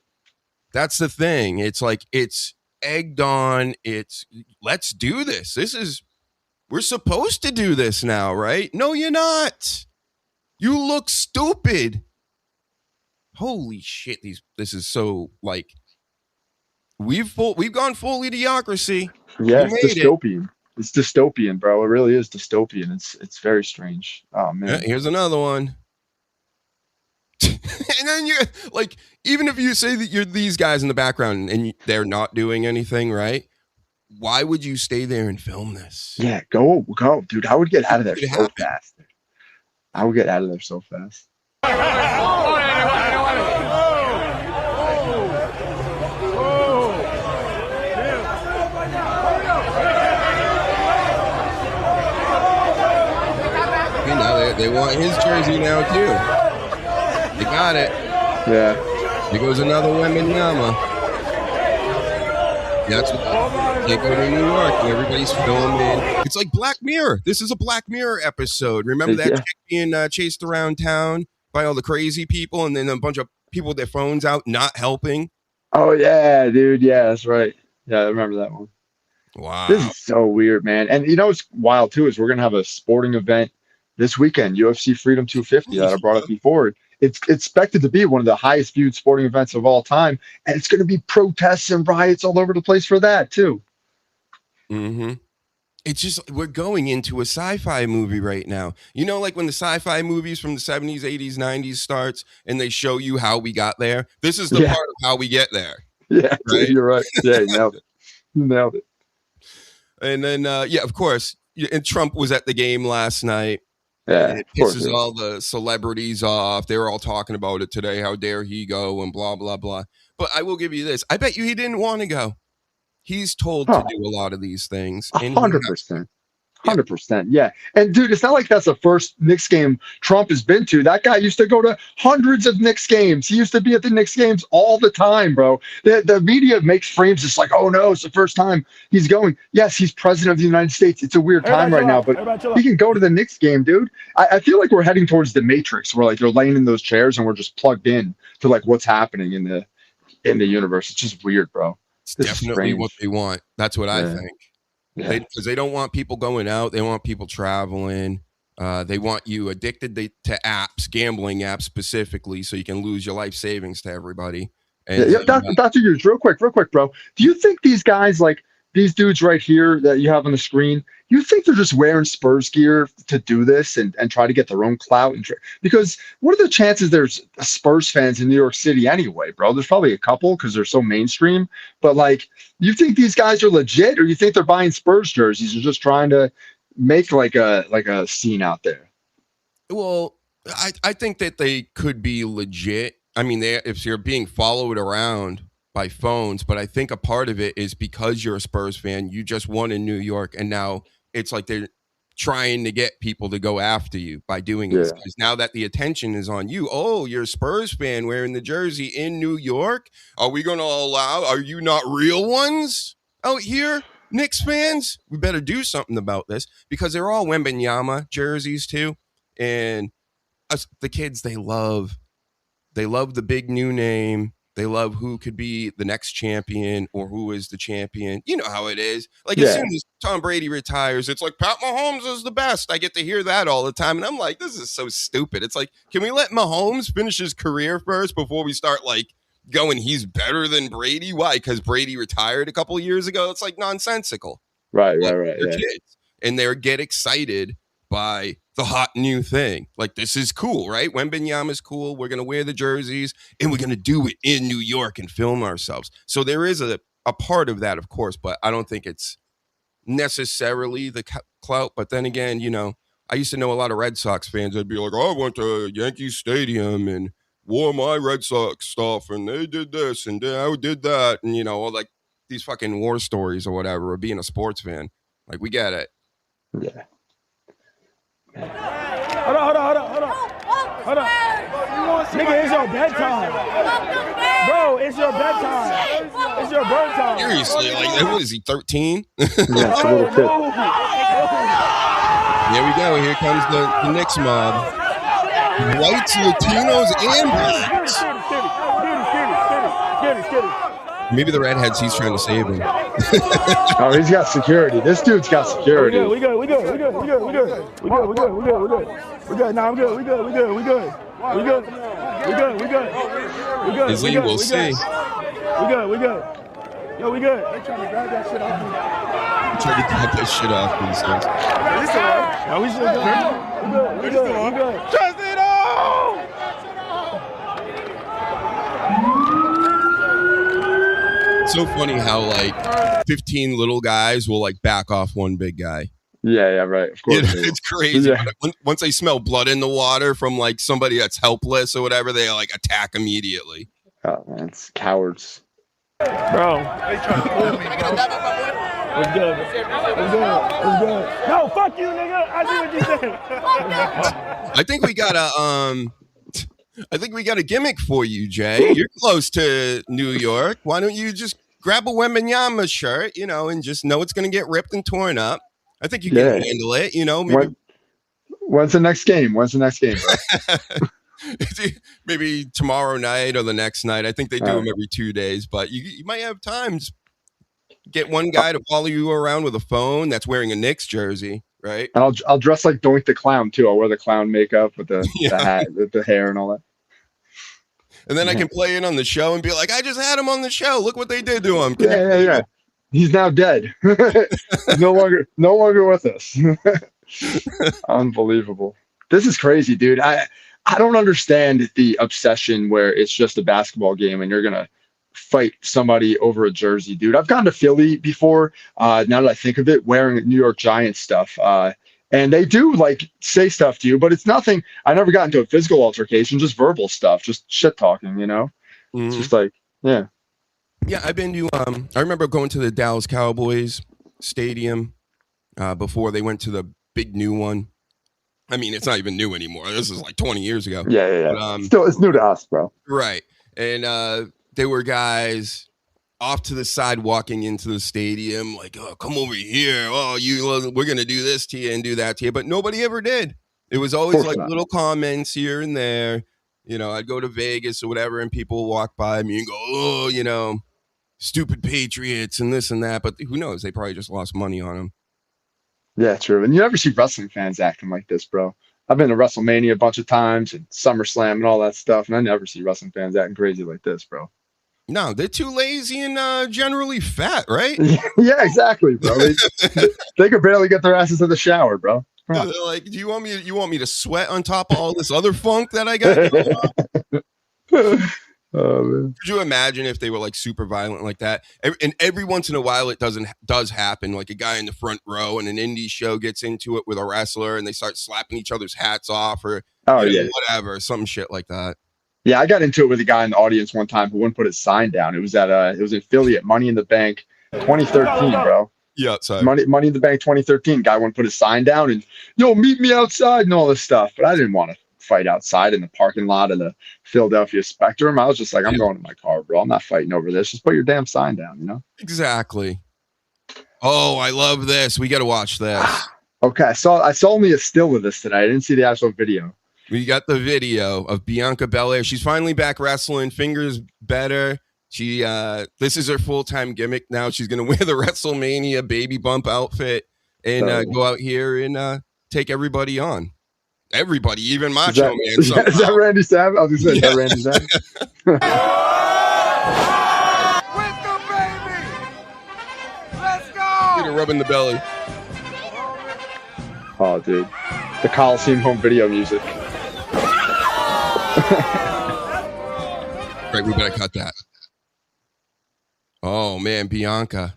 That's the thing. It's like it's egged on. Let's do this. We're supposed to do this now, right? No, you're not. You look stupid. Holy shit! This is so like we've gone full idiocracy. Yeah, it's dystopian. It's dystopian, bro. It really is dystopian. It's very strange. Oh man. Yeah, here's another one. And then you're like, even if you say that you're these guys in the background and they're not doing anything, right? Why would you stay there and film this? Yeah, go, dude. I would get out of there so fast. I would get out of there so fast. They want his jersey now too. They got it. Yeah. Here goes another Wembanyama. That's what they go to New York and everybody's filming. It's like Black Mirror. This is a Black Mirror episode. Remember that chick being chased around town by all the crazy people, and then a bunch of people with their phones out not helping. Oh yeah, dude. Yeah, that's right. Yeah, I remember that one. Wow. This is so weird, man. And what's wild too is we're gonna have a sporting event this weekend, UFC Freedom 250 that I brought up before. It's expected to be one of the highest viewed sporting events of all time. And it's going to be protests and riots all over the place for that too. Mm-hmm. It's just, we're going into a sci-fi movie right now. Like when the sci-fi movies from the 70s, 80s, 90s starts and they show you how we got there. This is the part of how we get there. Yeah, right? Dude, you're right. Yeah, you nailed it. You nailed it. And then, of course, and Trump was at the game last night. Yeah, it pisses all the celebrities off. They were all talking about it today. How dare he go and blah, blah, blah. But I will give you this. I bet you he didn't want to go. He's told to do a lot of these things. 100%. 100%. Yeah. And dude, it's not like that's the first Knicks game Trump has been to. That guy used to go to hundreds of Knicks games. He used to be at the Knicks games all the time, bro. The media makes frames just like, oh no, it's the first time he's going. Yes, he's president of the United States. It's a weird time right now, but he can go to the Knicks game, dude. I feel like we're heading towards the Matrix where like they're laying in those chairs and we're just plugged in to like what's happening in the universe. It's just weird, bro. It's definitely what they want. That's what I think. Yeah. Because they don't want people going out. They want people traveling. They want you addicted to apps, gambling apps specifically, so you can lose your life savings to everybody. And, Dr. Hughes, real quick, bro. Do you think these guys, like these dudes right here that you have on the screen, you think they're just wearing Spurs gear to do this and try to get their own clout? Because what are the chances there's Spurs fans in New York City anyway, bro? There's probably a couple because they're so mainstream. But like, you think these guys are legit, or you think they're buying Spurs jerseys and just trying to make like a scene out there? Well, I think that they could be legit. I mean, if you're being followed around by phones, but I think a part of it is because you're a Spurs fan, you just won in New York, and now it's like they're trying to get people to go after you by doing this. Because now that the attention is on you, oh, you're a Spurs fan wearing the jersey in New York. Are we going to allow? Are you not real ones out here, Knicks fans? We better do something about this because they're all Wembanyama jerseys too, and the kids they love the big new name. They love who could be the next champion or who is the champion. You know how it is. Like as soon as Tom Brady retires, it's like Pat Mahomes is the best. I get to hear that all the time. And I'm like, this is so stupid. It's like, can we let Mahomes finish his career first before we start like going, he's better than Brady? Why? Because Brady retired a couple of years ago. It's like nonsensical. Right. They're kids. And they get excited by the hot new thing. Like, this is cool, right? Wembanyama's cool. We're going to wear the jerseys and we're going to do it in New York and film ourselves. So there is a part of that, of course, but I don't think it's necessarily the clout. But then again, you know, I used to know a lot of Red Sox fans. They'd be like, oh, I went to Yankee Stadium and wore my Red Sox stuff and they did this and I did that. And, you know, like these fucking war stories or whatever, or being a sports fan. Like, we get it. Yeah. Hold on. Nigga, it's your bedtime. Bro, it's your bedtime. It's your bedtime. Seriously, like, what is he, 13? Yeah, it's a little kid. Here we go. Here comes the Knicks mob. Whites, Latinos, and blacks. Get it. Maybe the redheads, he's trying to save him. Oh, he's got security. This dude's got security. We good. Nah, I'm good. We good. Is he? We'll see. We good. Yo, we good. They trying to grab that shit off me. Trying to grab that shit off me, so. Yeah, we still good. We good. Trust it all! It's so funny how like 15 little guys will like back off one big guy. Yeah, right. Of course. It's crazy. Yeah. Once they smell blood in the water from like somebody that's helpless or whatever, they like attack immediately. Oh man, it's cowards. Bro. They trying to pull me, bro. What's good? No, fuck you, nigga. I see what you said. I think we got a gimmick for you, Jay. You're close to New York. Why don't you just grab a Wembanyama shirt, you know, and just know it's going to get ripped and torn up. I think you can handle it, you know. Maybe. When's the next game? Bro? Maybe tomorrow night or the next night. I think they do them every 2 days, but you might have time. Just get one guy to follow you around with a phone that's wearing a Knicks jersey, right? And I'll dress like Doink the Clown too. I'll wear the clown makeup with the hat, with the hair and all that. And then I can play it on the show and be like, I just had him on the show. Look what they did to him. Yeah. He's now dead. no longer with us. Unbelievable. This is crazy, dude. I don't understand the obsession where it's just a basketball game and you're gonna fight somebody over a jersey, dude. I've gone to Philly before. Now that I think of it, wearing New York Giants stuff. And they do like say stuff to you, but it's nothing. I never got into a physical altercation, just verbal stuff, just shit talking, you know? Mm-hmm. It's just like, yeah. Yeah, I've been to I remember going to the Dallas Cowboys stadium before they went to the big new one. I mean, it's not even new anymore. This is like 20 years ago. Yeah. But, Still, it's new to us, bro. right. And there were guys off to the side walking into the stadium like, oh, come over here. Oh, we're going to do this to you and do that to you. But nobody ever did. It was always like little comments here and there. You know, I'd go to Vegas or whatever, and people would walk by me and go, oh, you know, stupid Patriots and this and that. But who knows? They probably just lost money on them. Yeah, true. And you never see wrestling fans acting like this, bro. I've been to WrestleMania a bunch of times and SummerSlam and all that stuff, and I never see wrestling fans acting crazy like this, bro. No, they're too lazy and generally fat, right? Yeah, exactly, bro. They could barely get their asses to the shower, bro. They're like, do you want me to sweat on top of all this other funk that I got going on? Oh, man. Could you imagine if they were like super violent like that? And every once in a while it does happen. Like a guy in the front row and an indie show gets into it with a wrestler and they start slapping each other's hats off or whatever, some shit like that. Yeah, I got into it with a guy in the audience one time who wouldn't put his sign down. It was in Philly at Money in the Bank 2013, bro. Yeah, sorry. Money in the Bank 2013. Guy wouldn't put his sign down and, yo, meet me outside and all this stuff. But I didn't want to fight outside in the parking lot of the Philadelphia Spectrum. I was just like, I'm going to my car, bro. I'm not fighting over this. Just put your damn sign down, you know? Exactly. Oh, I love this. We got to watch this. Okay, I saw only a still of this today. I didn't see the actual video. We got the video of Bianca Belair. She's finally back wrestling. Fingers better. She this is her full-time gimmick now. She's gonna wear the WrestleMania baby bump outfit and go out here and take everybody on. Everybody, even Macho Man. Is that Randy Savage? I was gonna say, is that Randy Savage? With the baby. Let's go. Get her rubbing the belly. Oh, dude, the Coliseum home video music. Right, we better cut that. Oh man, Bianca.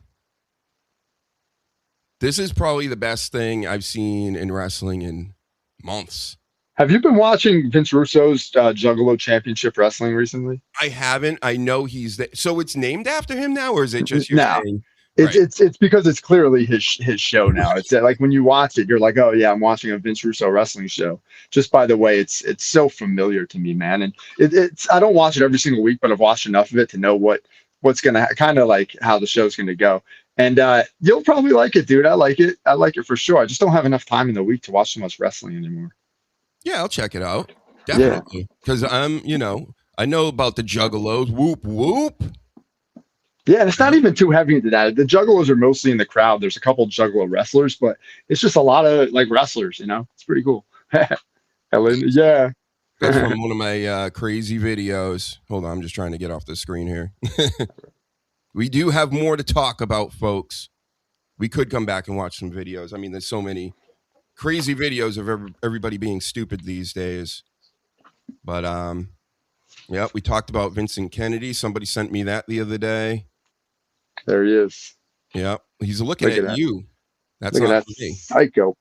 This is probably the best thing I've seen in wrestling in months. Have you been watching Vince Russo's Juggalo Championship Wrestling recently? I haven't. I know he's there. So it's named after him now, or is it just your thing? It's because it's clearly his show now. It's like when you watch it, you're like, oh yeah, I'm watching a Vince Russo wrestling show. Just by the way, it's so familiar to me, man. And it's I don't watch it every single week, but I've watched enough of it to know what's gonna kind of like how the show's gonna go. And you'll probably like it, dude. I like it for sure. I just don't have enough time in the week to watch so much wrestling anymore. Yeah, I'll check it out. Definitely. Because I know about the Juggalos. Whoop, whoop. Yeah, and it's not even too heavy into that. The Juggalos are mostly in the crowd. There's a couple of Juggalo wrestlers, but it's just a lot of like wrestlers, you know? It's pretty cool. Helen, yeah. That's from one of my crazy videos. Hold on, I'm just trying to get off the screen here. We do have more to talk about, folks. We could come back and watch some videos. I mean, there's so many crazy videos of everybody being stupid these days. But, yeah, we talked about Vincent Kennedy. Somebody sent me that the other day. There he is. Yeah, he's looking at you. That's Look not at me.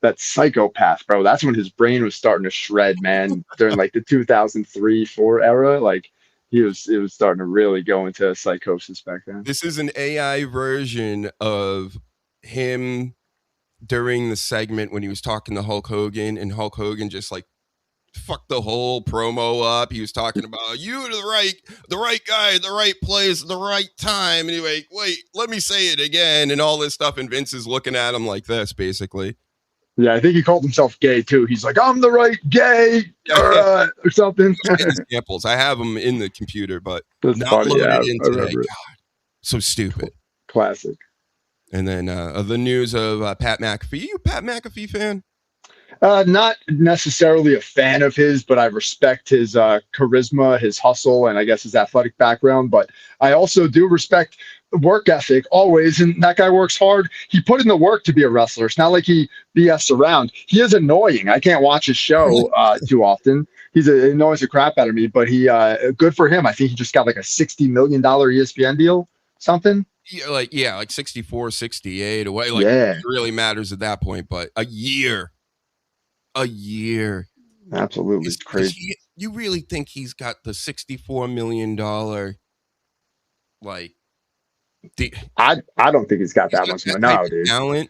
that psychopath, bro. That's when his brain was starting to shred, man. During like the 2003-4 era, like it was starting to really go into psychosis back then. This is an AI version of him during the segment when he was talking to Hulk Hogan, and Hulk Hogan just like fucked the whole promo up. He was talking about you the right guy, the right place, the right time. Anyway, wait, let me say it again, and all this stuff. And Vince is looking at him like this, basically. Yeah, I think he called himself gay too. He's like, I'm the right gay or something. Examples. I have them in the computer, but That's not funny. loaded Yeah, in I today. remember it. God, so stupid. Classic. And then the news of Pat McAfee. You a Pat McAfee fan? Not necessarily a fan of his, but I respect his charisma, his hustle, and I guess his athletic background. But I also do respect work ethic always. And that guy works hard. He put in the work to be a wrestler. It's not like he BS around. He is annoying. I can't watch his show too often. He annoys the crap out of me, but he good for him. I think he just got like a $60 million ESPN deal, something. Yeah, like 64, 68 away. Like it really matters at that point. But a year. Absolutely. It's crazy. You really think he's got the $64 million like I don't think he's got that much money. No, dude. Talent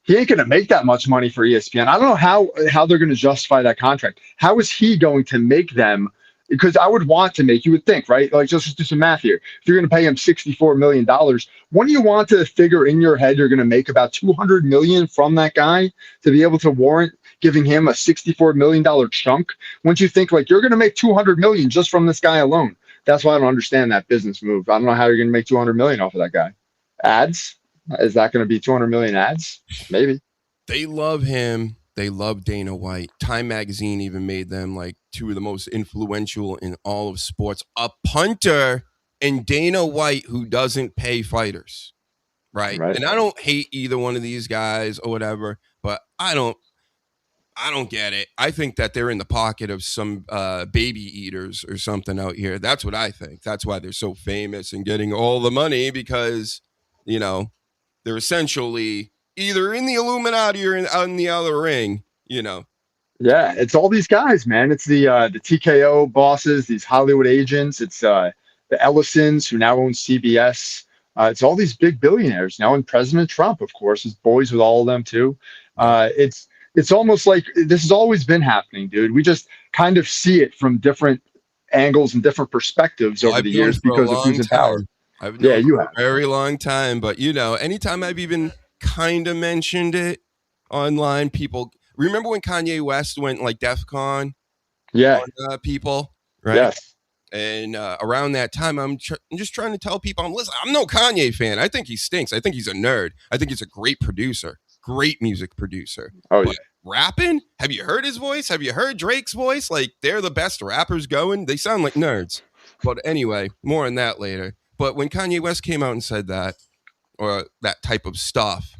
he ain't going to make that much money for ESPN. I don't know how they're going to justify that contract. How is he going to make them? Because I would want to make, you would think, right? Like, just do some math here. If you're going to pay him $64 million, wouldn't you want to figure in your head you're going to make about $200 million from that guy to be able to warrant giving him a $64 million chunk? Wouldn't you think, like, you're going to make $200 million just from this guy alone? That's why I don't understand that business move. I don't know how you're going to make $200 million off of that guy. Ads? Is that going to be 200 million ads? Maybe. They love him. They love Dana White. Time Magazine even made them like two of the most influential in all of sports. A punter and Dana White who doesn't pay fighters, right? And I don't hate either one of these guys or whatever, but I don't get it. I think that they're in the pocket of some baby eaters or something out here. That's what I think. That's why they're so famous and getting all the money because, you know, they're essentially either in the Illuminati or out in the outer ring, you know. Yeah, it's all these guys, man. It's the TKO bosses, these Hollywood agents. It's the Ellisons who now own CBS. It's all these big billionaires now, and President Trump, of course, is boys with all of them too. It's almost like this has always been happening, dude. We just kind of see it from different angles and different perspectives over the years because of who's in power. I've known for a very long time, but you know, anytime I've even kind of mentioned it online, people remember when Kanye West went like DEF CON? Yeah, on, people, right? Yes. And around that time, I'm just trying to tell people, I'm no Kanye fan. I think he stinks. I think he's a nerd. I think he's a great producer, great music producer. Oh yeah. Rapping? Have you heard his voice? Have you heard Drake's voice? Like, they're the best rappers going. They sound like nerds. But anyway, more on that later. But when Kanye West came out and said that, or that type of stuff,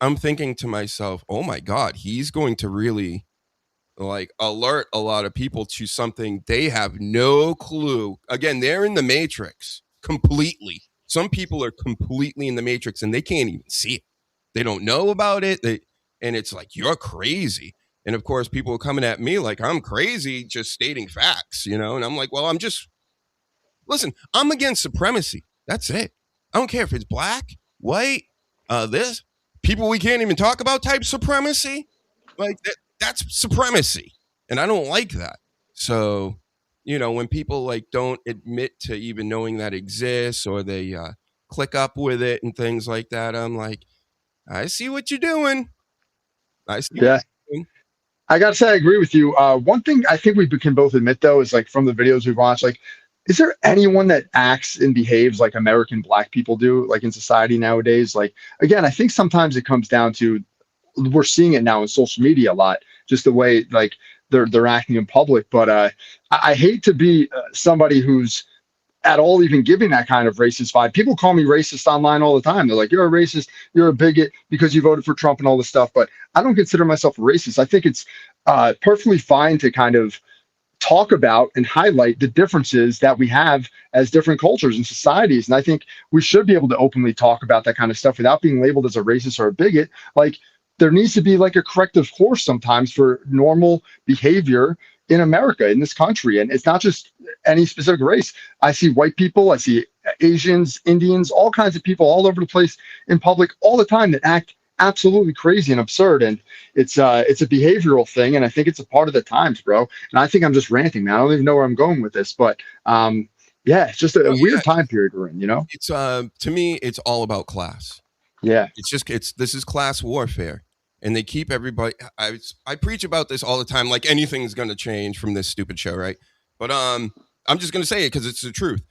I'm thinking to myself, oh my God, he's going to really like alert a lot of people to something they have no clue. Again, they're in the matrix completely. Some people are completely in the matrix and they can't even see it. They don't know about it. And it's like, you're crazy. And of course, people are coming at me like I'm crazy, just stating facts, you know? And I'm like, well, listen, I'm against supremacy. That's it. I don't care if it's black, white, this, people we can't even talk about type supremacy. Like that's supremacy. And I don't like that. So, you know, when people like don't admit to even knowing that exists or they click up with it and things like that, I'm like, I see what you're doing. I see. Yeah. I got to say, I agree with you. One thing I think we can both admit, though, is like from the videos we've watched, like, is there anyone that acts and behaves like American black people do, like in society nowadays? Like, again, I think sometimes it comes down to, we're seeing it now in social media a lot, just the way like they're acting in public. But I hate to be somebody who's at all even giving that kind of racist vibe. People call me racist online all the time. They're like, you're a racist, you're a bigot because you voted for Trump and all this stuff. But I don't consider myself a racist. I think it's perfectly fine to kind of talk about and highlight the differences that we have as different cultures and societies. And I think we should be able to openly talk about that kind of stuff without being labeled as a racist or a bigot. Like, there needs to be like a corrective course sometimes for normal behavior in America, in this country. And it's not just any specific race. I see white people, I see Asians, Indians, all kinds of people all over the place in public all the time that act absolutely crazy and absurd. And it's a behavioral thing. And I think it's a part of the times, bro. And I think I'm just ranting, man. I don't even know where I'm going with this, but yeah, it's just a weird time period we're in, you know? It's to me, it's all about class. Yeah. This is class warfare. And they keep everybody. I preach about this all the time, like anything's going to change from this stupid show, right? But I'm just going to say it because it's the truth.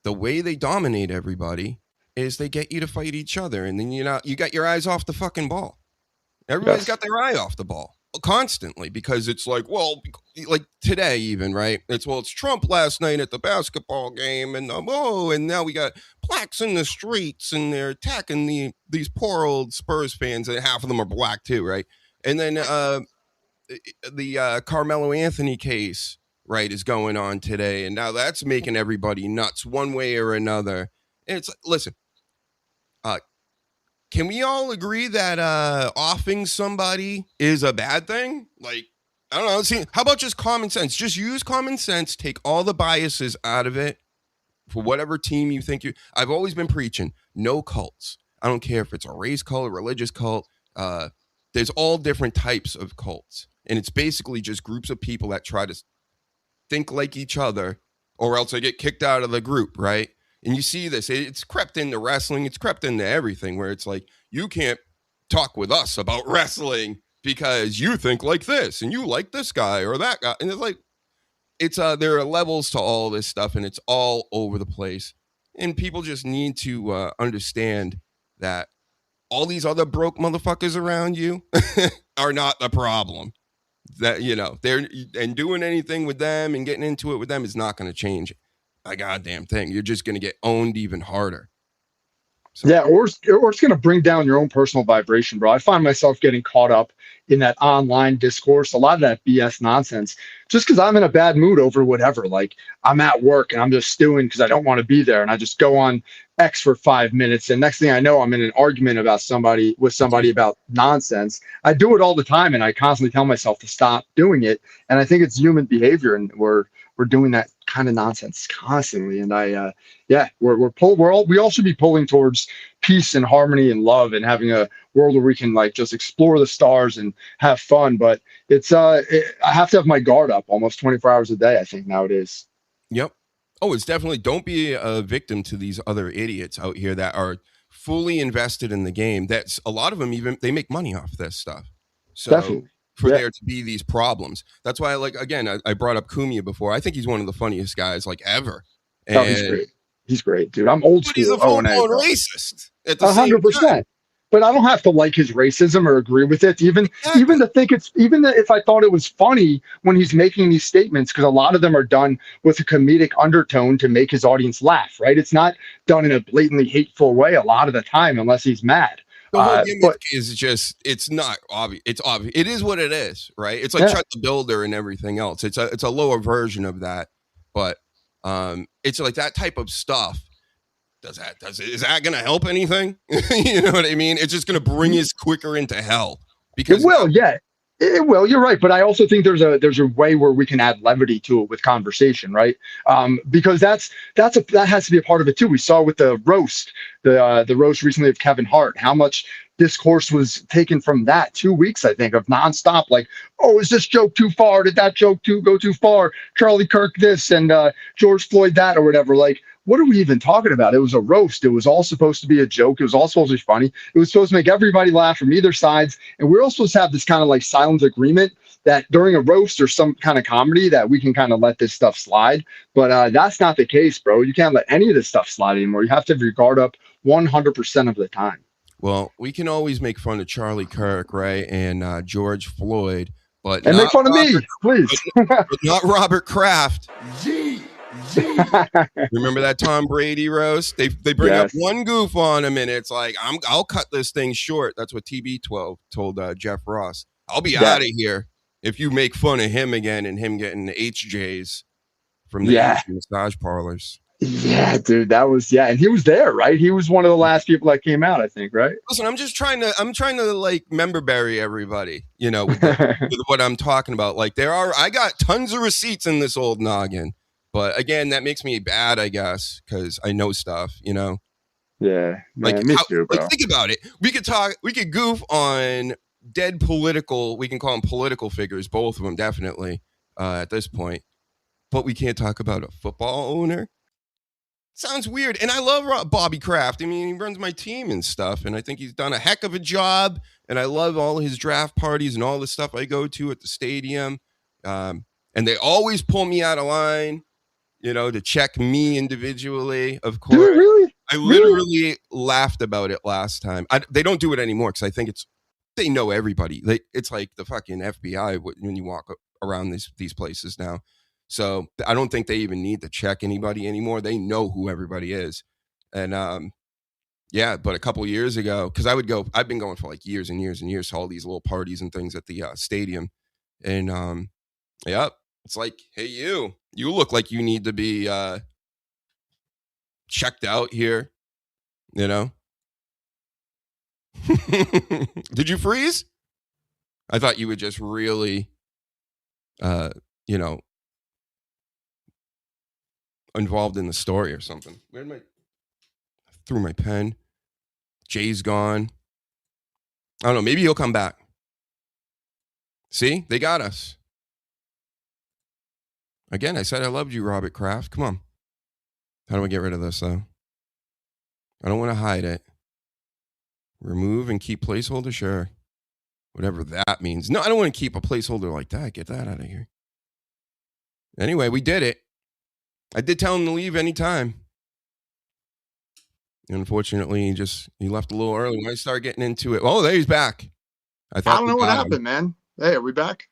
The way they dominate everybody is they get you to fight each other, and then you got your eyes off the fucking ball. Everybody's got their eye off the ball constantly because it's like, well, like today even, right? It's Trump last night at the basketball game, and and now we got blacks in the streets, and they're attacking these poor old Spurs fans, and half of them are black too, right? And then the Carmelo Anthony case, right, is going on today, and now that's making everybody nuts one way or another. And it's listen. Can we all agree that offing somebody is a bad thing? Like, I don't know. See, how about just common sense? Just use common sense. Take all the biases out of it for whatever team you think you. I've always been preaching no cults. I don't care if it's a race cult, a religious cult. there's all different types of cults, and it's basically just groups of people that try to think like each other, or else they get kicked out of the group, right? And you see this, it's crept into wrestling, it's crept into everything, where it's like, you can't talk with us about wrestling because you think like this and you like this guy or that guy. And it's like, there are levels to all this stuff, and it's all over the place. And people just need to understand that all these other broke motherfuckers around you are not the problem. That, they're and doing anything with them and getting into it with them is not going to change a goddamn thing. You're just going to get owned even harder. So. Yeah, or it's going to bring down your own personal vibration, bro. I find myself getting caught up in that online discourse, a lot of that BS nonsense, just because I'm in a bad mood over whatever. Like, I'm at work and I'm just stewing because I don't want to be there, and I just go on X for 5 minutes, and next thing I know, I'm in an argument with somebody about nonsense. I do it all the time, and I constantly tell myself to stop doing it. And I think it's human behavior, and we're doing that kind of nonsense constantly. And we all should be pulling towards peace and harmony and love, and having a world where we can like just explore the stars and have fun. But I have to have my guard up almost 24 hours a day, I think, nowadays. Yep. Oh, it's definitely, don't be a victim to these other idiots out here that are fully invested in the game. That's a lot of them, even they make money off this stuff. So Definitely. For there to be these problems. That's why, I brought up Kumia before. I think he's one of the funniest guys ever. And he's great. He's great, dude. I'm old school. He's a full-blown racist at the 100%. But I don't have to like his racism or agree with it. Even to think if I thought it was funny when he's making these statements, because a lot of them are done with a comedic undertone to make his audience laugh, right? It's not done in a blatantly hateful way a lot of the time, unless he's mad. The whole gimmick is just, it's not obvious. It's obvious. It is what it is, right? It's like Chuck the Builder and everything else. It's a lower version of that. But it's like that type of stuff. Is that going to help anything? You know what I mean? It's just going to bring us quicker into hell. Because it will, yeah. It will. You're right, but I also think there's a way where we can add levity to it with conversation, right? Because that has to be a part of it too. We saw with the roast, the roast recently of Kevin Hart, how much discourse was taken from that. 2 weeks, I think, of nonstop. Like, oh, is this joke too far? Did that joke go too far? Charlie Kirk this and George Floyd that, or whatever. Like, what are we even talking about? It was a roast. It was all supposed to be a joke. It was all supposed to be funny. It was supposed to make everybody laugh from either sides. And we're all supposed to have this kind of like silent agreement that during a roast or some kind of comedy that we can kind of let this stuff slide. But that's not the case, bro. You can't let any of this stuff slide anymore. You have to have your guard up 100% of the time. Well, we can always make fun of Charlie Kirk, right, and George Floyd, but make fun of me, please. But not Robert Kraft. Remember that Tom Brady roast? They bring up one goof on him, and it's like, I'll cut this thing short. That's what TB12 told Jeff Ross. I'll be out of here if you make fun of him again and him getting HJs from the massage parlors. Yeah, dude, that was and he was there, right? He was one of the last people that came out, I think, right? Listen, I'm trying to like member berry everybody, with what I'm talking about. Like I got tons of receipts in this old noggin. But again, that makes me bad, I guess, because I know stuff, Yeah, man, like me too, bro. Like, think about it. We could goof on dead political. We can call them political figures, both of them, definitely, at this point. But we can't talk about a football owner. Sounds weird. And I love Bobby Kraft. I mean, he runs my team and stuff, and I think he's done a heck of a job. And I love all his draft parties and all the stuff I go to at the stadium. And they always pull me out of line. To check me individually, of course. Dude, really? I literally laughed about it last time. They don't do it anymore because I think they know everybody. It's like the fucking FBI when you walk around these places now. So I don't think they even need to check anybody anymore. They know who everybody is. And but a couple years ago, because I've been going for like years and years and years to all these little parties and things at the stadium. And it's like, hey, you look like you need to be checked out here, Did you freeze? I thought you would just really, involved in the story or something. Threw my pen. Jay's gone. I don't know. Maybe he'll come back. See, they got us. Again, I said I loved you, Robert Kraft. Come on. How do I get rid of this, though? I don't want to hide it. Remove and keep placeholder? Sure. Whatever that means. No, I don't want to keep a placeholder like that. Get that out of here. Anyway, we did it. I did tell him to leave anytime. Unfortunately, he left a little early. When I started getting into it. Oh, there he's back. I don't know what happened, man. Hey, are we back?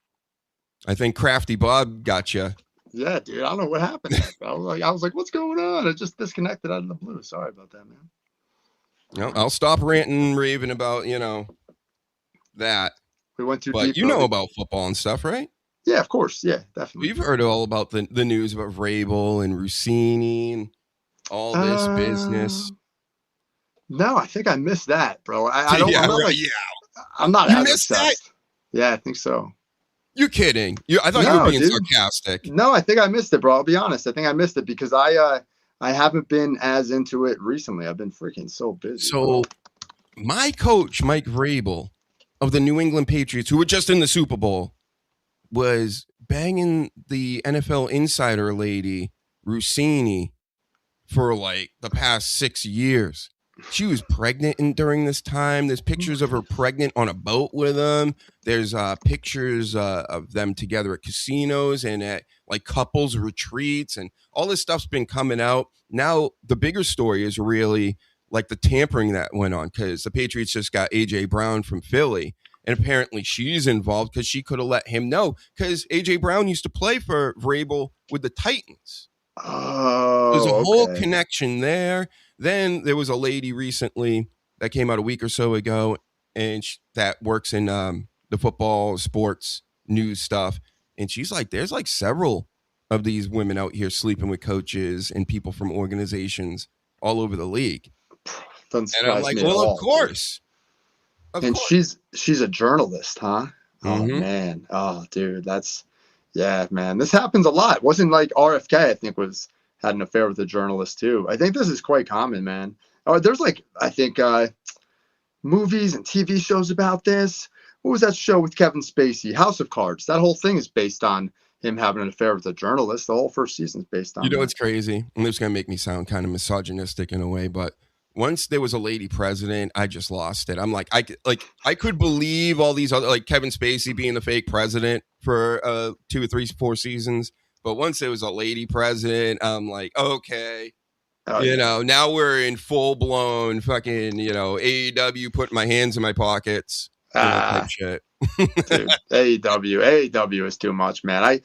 I think Crafty Bob got you. Yeah, dude. I don't know what happened. I was like, what's going on? It just disconnected out of the blue. Sorry about that, man. No, I'll stop ranting and raving about, that. We went too but deep. You know about football and stuff, right? Yeah, of course. Yeah, definitely. You've heard all about the news about Vrabel and Rossini and all this business. No, I think I missed that, bro. I don't. Yeah, I'm not. You as missed obsessed. That? Yeah, I think so. You're kidding. I thought you were being sarcastic. No, I think I missed it, bro. I'll be honest. I think I missed it because I haven't been as into it recently. I've been freaking so busy. So, my coach, Mike Vrabel, of the New England Patriots, who were just in the Super Bowl, was banging the NFL insider lady, Rossini, for like the past 6 years. She was pregnant during this time. There's pictures of her pregnant on a boat with him. There's pictures of them together at casinos and at like couples retreats, and all this stuff's been coming out. Now, the bigger story is really like the tampering that went on, because the Patriots just got A.J. Brown from Philly, and apparently she's involved because she could have let him know, because A.J. Brown used to play for Vrabel with the Titans. Oh, there's a whole connection there. Then there was a lady recently that came out a week or so ago, and that works in the football, sports, news stuff. And she's like, there's like several of these women out here sleeping with coaches and people from organizations all over the league. And I'm like, well, of course. And she's a journalist, huh? Oh, man. Oh, dude, yeah, man. This happens a lot. It wasn't like RFK, I think, had an affair with a journalist too. I think this is quite common, man. There's like, I think, movies and TV shows about this. What was that show with Kevin Spacey? House of Cards. That whole thing is based on him having an affair with a journalist. The whole first season is based on. It's crazy. And this is gonna make me sound kind of misogynistic in a way, but once there was a lady president, I just lost it. I'm like, I could believe all these other, like Kevin Spacey being the fake president for 2 or 3, 4 seasons. But once there was a lady president, I'm like, okay, now we're in full blown fucking, AEW, putting my hands in my pockets. Type shit. Dude, AEW is too much, man.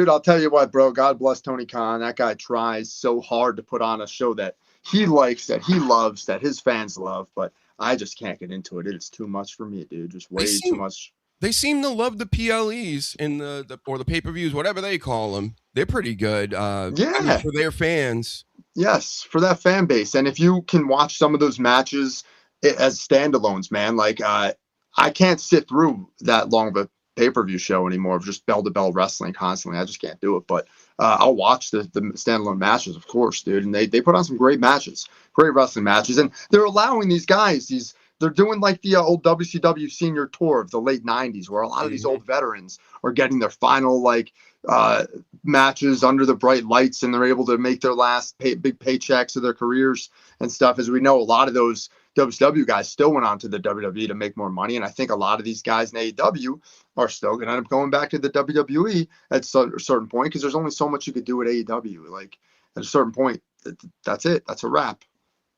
I'll tell you what, bro. God bless Tony Khan. That guy tries so hard to put on a show that he likes, that he loves, that his fans love, but I just can't get into it. It's too much for me, dude. Just way too much. They seem to love the PLEs and or the pay-per-views, whatever they call them. They're pretty good. For their fans. Yes, for that fan base. And if you can watch some of those matches as standalones, man, like I can't sit through that long of a pay-per-view show anymore of just bell-to-bell wrestling constantly. I just can't do it. But I'll watch the standalone matches, of course, dude. And they put on some great matches, great wrestling matches. And they're allowing these guys, they're doing like the old WCW senior tour of the late 90s, where a lot of these old veterans are getting their final matches under the bright lights, and they're able to make their last big paychecks of their careers and stuff. As we know, a lot of those WCW guys still went on to the WWE to make more money. And I think a lot of these guys in AEW are still going to end up going back to the WWE at a certain point, because there's only so much you could do at AEW. Like at a certain point, that's it. That's a wrap,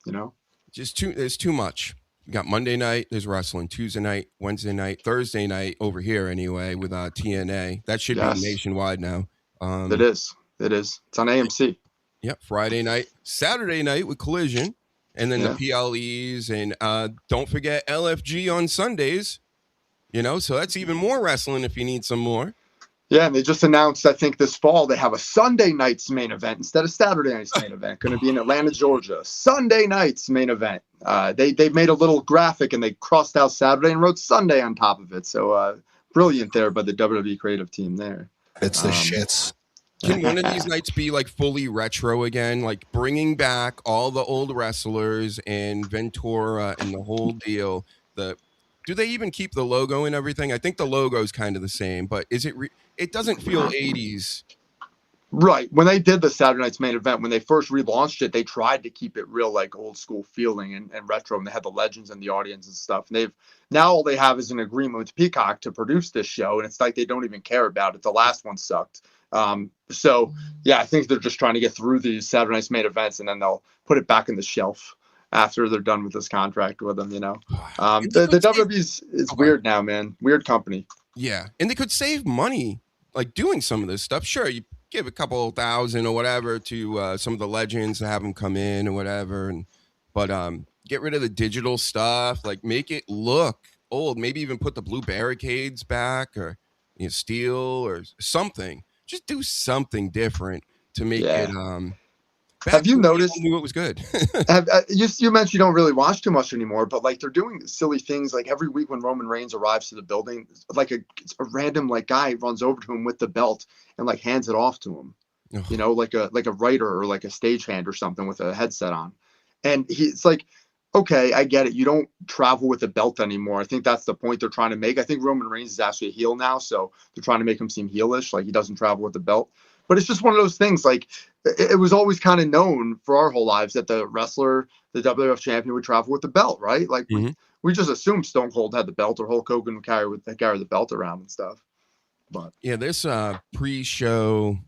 There's too much. You got Monday night, there's wrestling. Tuesday night, Wednesday night, Thursday night over here anyway with TNA. That should be nationwide now. It is. It's on AMC. Yep. Friday night, Saturday night with Collision, and then the PLEs, and don't forget LFG on Sundays. So that's even more wrestling if you need some more. Yeah, and they just announced, I think this fall, they have a Sunday night's main event instead of Saturday night's main event. Going to be in Atlanta, Georgia. Sunday night's main event. They made a little graphic and they crossed out Saturday and wrote Sunday on top of it. So brilliant there by the WWE creative team there. It's the shits. Can one of these nights be like fully retro again, like bringing back all the old wrestlers and Ventura and the whole deal? Do they even keep the logo and everything? I think the logo is kind of the same, but is it? It doesn't feel 80s. Right. When they did the Saturday Night's Main Event, when they first relaunched it, they tried to keep it real, like old school feeling and retro. And they had the legends in the audience and stuff. And now all they have is an agreement with Peacock to produce this show. And it's like they don't even care about it. The last one sucked. So, yeah, I think they're just trying to get through these Saturday Night's Main Events, and then they'll put it back in the shelf after they're done with this contract with them, The WWE is weird now, man. Weird company. Yeah. And they could save money, like doing some of this stuff. Sure, you give a couple thousand or whatever to some of the legends to have them come in or whatever, but get rid of the digital stuff, like make it look old. Maybe even put the blue barricades back, or steel or something. Just do something different to make it. Have you noticed? Knew it was good. You mentioned you don't really watch too much anymore, but like they're doing silly things. Like every week when Roman Reigns arrives to the building, like a random like guy runs over to him with the belt and like hands it off to him. Like a writer or like a stagehand or something with a headset on, and it's like, okay, I get it. You don't travel with a belt anymore. I think that's the point they're trying to make. I think Roman Reigns is actually a heel now, so they're trying to make him seem heelish, like he doesn't travel with the belt. But it's just one of those things, like it was always kind of known for our whole lives that the wrestler, the WWF champion, would travel with the belt, right? Like we just assumed Stone Cold had the belt or Hulk Hogan would carry the belt around and stuff. But yeah, this pre-show,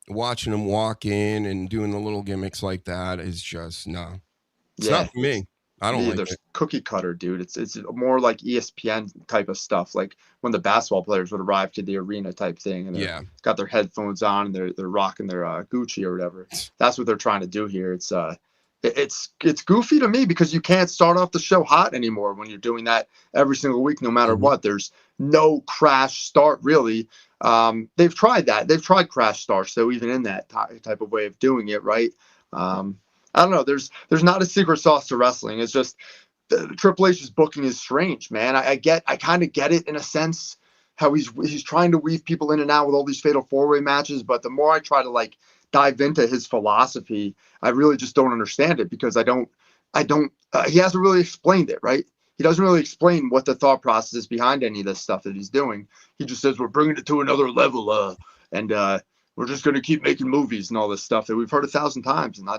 watching them walk in and doing the little gimmicks like that is just no. It's not for me. I don't like it. Cookie cutter, dude. It's more like ESPN type of stuff, like when the basketball players would arrive to the arena type thing, and they got their headphones on and they're rocking their Gucci or whatever. That's what they're trying to do here. It's goofy to me because you can't start off the show hot anymore when you're doing that every single week, no matter what. There's no crash start really. They've tried that. They've tried crash starts, so even in that type of way of doing it, right? I don't know. There's not a secret sauce to wrestling. It's just Triple H's booking is strange, man. I kind of get it in a sense how he's trying to weave people in and out with all these fatal 4-way matches. But the more I try to like dive into his philosophy, I really just don't understand it because I don't. He hasn't really explained it, right? He doesn't really explain what the thought process is behind any of this stuff that he's doing. He just says we're bringing it to another level, and we're just going to keep making movies and all this stuff that we've heard 1,000 times, and I